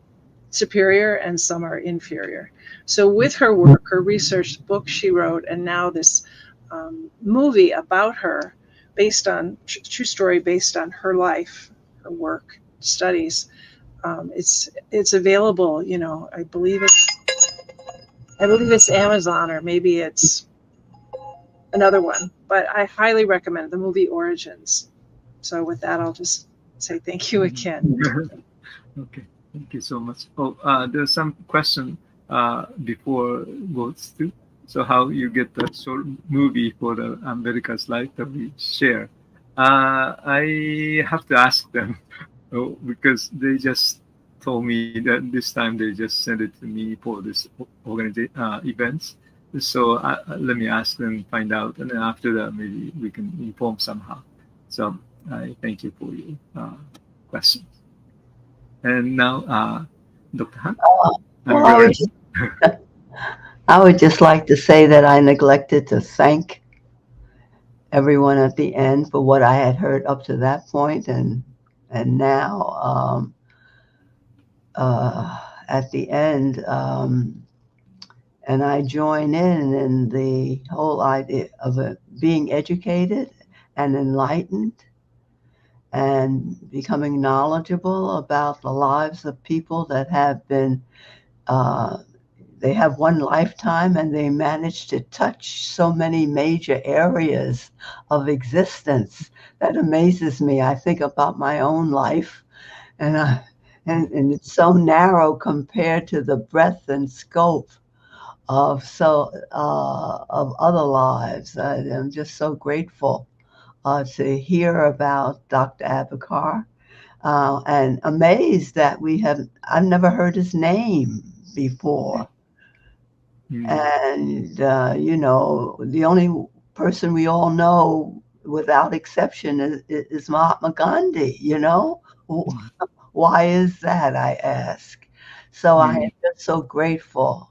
superior and some are inferior. So with her work, her research, book she wrote, and now this movie about her, based on true story, based on her life, her work, studies. It's available. You know, I believe it's Amazon, or maybe it's another one. But I highly recommend the movie Origins. So with that, I'll just say thank you again. Okay, thank you so much. Oh, there's some question before votes too. So how you get that short movie for the Ambedkar's life that we share? I have to ask them because they just told me that this time they just sent it to me for this events. So let me ask them, find out, and then after that maybe we can inform somehow. So I thank you for your questions. And now, Dr. Han. Well, I would just like to say that I neglected to thank everyone at the end for what I had heard up to that point, and now at the end, and I join in the whole idea of being educated and enlightened and becoming knowledgeable about the lives of people that have been they have one lifetime and they manage to touch so many major areas of existence. That amazes me. I think about my own life, and it's so narrow compared to the breadth and scope of other lives. I'm just so grateful to hear about Dr. Ambedkar, and amazed that I've never heard his name before. And, you know, the only person we all know without exception is Mahatma Gandhi, you know? Why is that, I ask? So I am just so grateful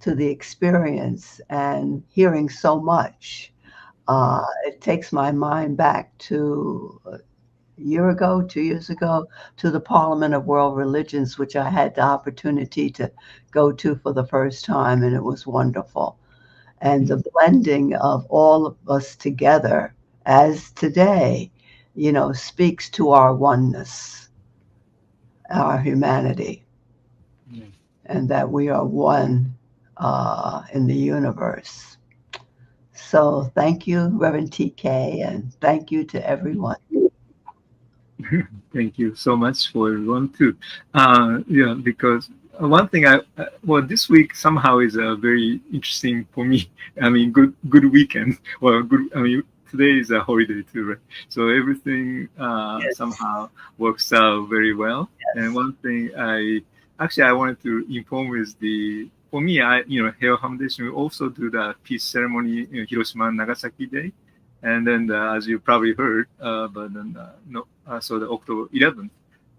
to the experience and hearing so much. It takes my mind back to year ago, 2 years ago, to the Parliament of World Religions, which I had the opportunity to go to for the first time, and it was wonderful. And the blending of all of us together, as today, you know, speaks to our oneness, our humanity, and that we are one in the universe. So thank you, Reverend TK, and thank you to everyone. Thank you so much for everyone too. Yeah, because one thing well, this week somehow is very interesting for me. I mean, good weekend. Well, good. I mean, today is a holiday too, right? So everything somehow works out very well. Yes. And one thing I wanted to inform is for me, Heiwa Foundation will also do the peace ceremony in Hiroshima and Nagasaki Day. And then, as you probably heard, but then so the October 11th,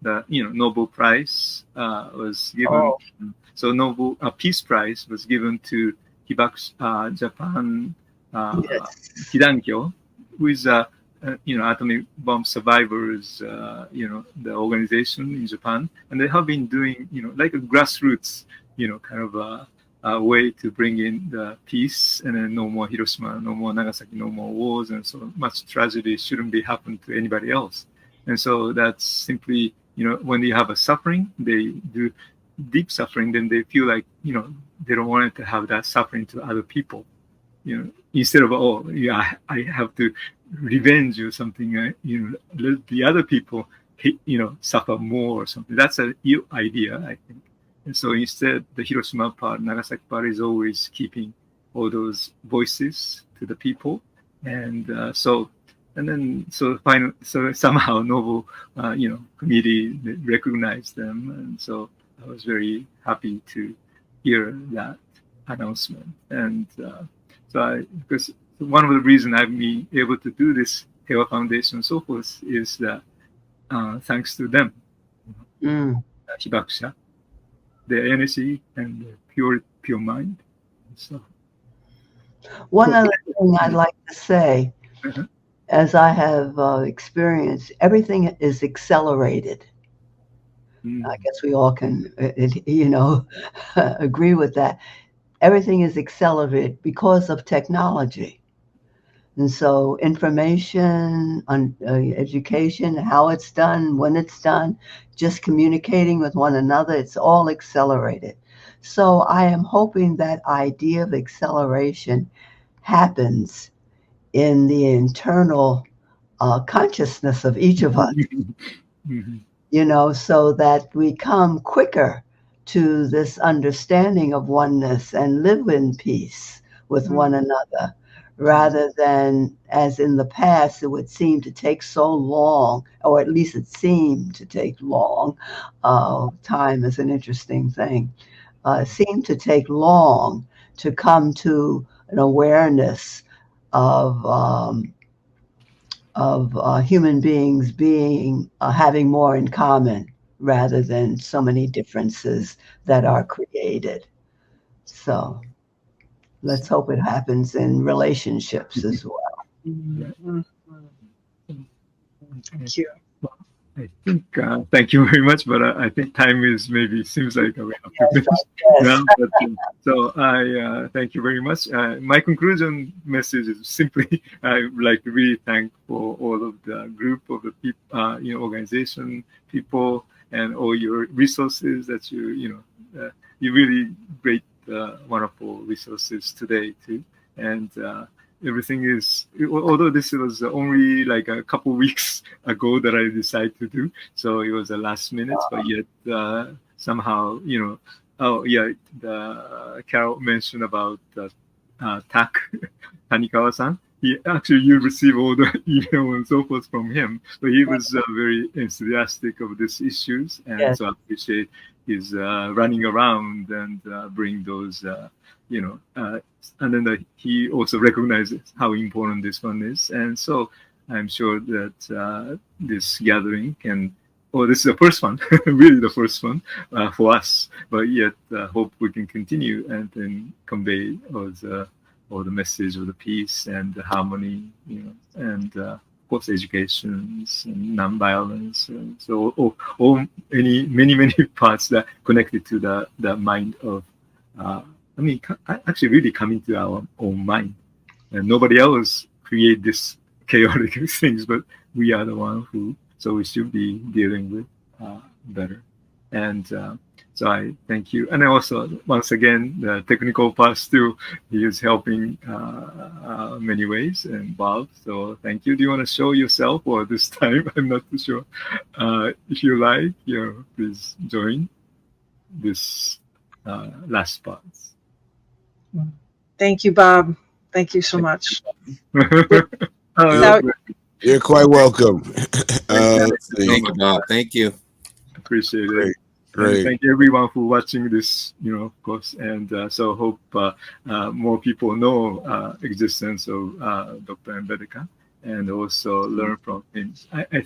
the Nobel Prize was given. So Nobel Peace Prize was given to Hibakusha Japan Hidankyo, who is atomic bomb survivors, the organization in Japan, and they have been doing like a grassroots, kind of a way to bring in the peace, and then no more Hiroshima, no more Nagasaki, no more wars, and so much tragedy shouldn't be happen to anybody else. And so that's simply, when you have a suffering, they do deep suffering, then they feel like, they don't want to have that suffering to other people. Instead of, oh, yeah, I have to revenge or something, let the other people, suffer more or something. That's an ill idea, I think. And so instead, the Hiroshima part, Nagasaki part is always keeping all those voices to the people. And so somehow Noble, committee recognized them. And so I was very happy to hear that announcement. And because one of the reasons I've been able to do this Heiwa Foundation and so forth is that thanks to them, Hibakusha, their energy and their pure mind. So, one other thing I'd like to say, as I have experienced, everything is accelerated. I guess we all can, agree with that. Everything is accelerated because of technology. And so information on education, how it's done, when it's done, just communicating with one another, it's all accelerated. So I am hoping that idea of acceleration happens in the internal consciousness of each of us, so that we come quicker to this understanding of oneness and live in peace with one another, rather than, as in the past, it would seem to take so long, or at least it seemed to take long. Time is an interesting thing. It seemed to take long to come to an awareness of human beings having more in common, rather than so many differences that are created. So let's hope it happens in relationships as well. Thank you. I think, thank you very much, but I think time seems like we have to finish now. But, so I thank you very much. My conclusion message is simply, I would like to really thank for all of the group of the people, organization, people, and all your resources that you really great, wonderful resources today too. And everything is, although this was only like a couple weeks ago that I decided to do, so it was a last minute, but yet somehow, the Carol mentioned about Tak Tanikawa-san. You receive all the email and so forth from him, but he was very enthusiastic of these issues, and so I appreciate his running around and bring those, and then he also recognizes how important this one is, and so I'm sure that this gathering this is the first one, really the first one for us, but yet hope we can continue and then convey all the message of the peace and the harmony, and of course education and non-violence, and so many parts that connected to the mind of, actually really coming to our own mind, and nobody else create this chaotic things, but we are the one who, so we should be dealing with better. And so I thank you. And also, once again, the technical part still, he is helping many ways involved. So thank you. Do you want to show yourself, or this time? I'm not too sure. If you like, please join this last part. Thank you, Bob. Thank you so much. You're quite welcome. Thank you, Bob. Thank you. Appreciate it. Great. And thank everyone for watching this, of course. And so hope more people know existence of Dr. Ambedkar, and also learn from him.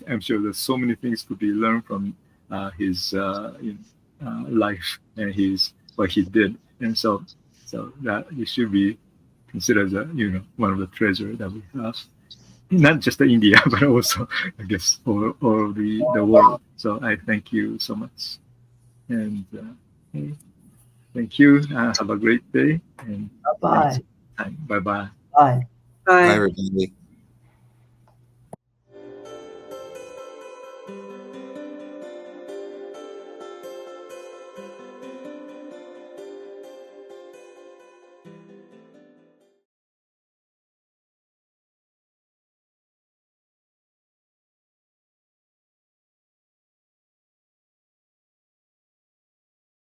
I'm sure there's so many things to be learned from his life and what he did. And so that it should be considered as one of the treasures that we have. Not just India, but also, I guess, all the world. So I thank you so much. And thank you. Have a great day. And bye-bye. Bye-bye. Bye. Bye, everybody.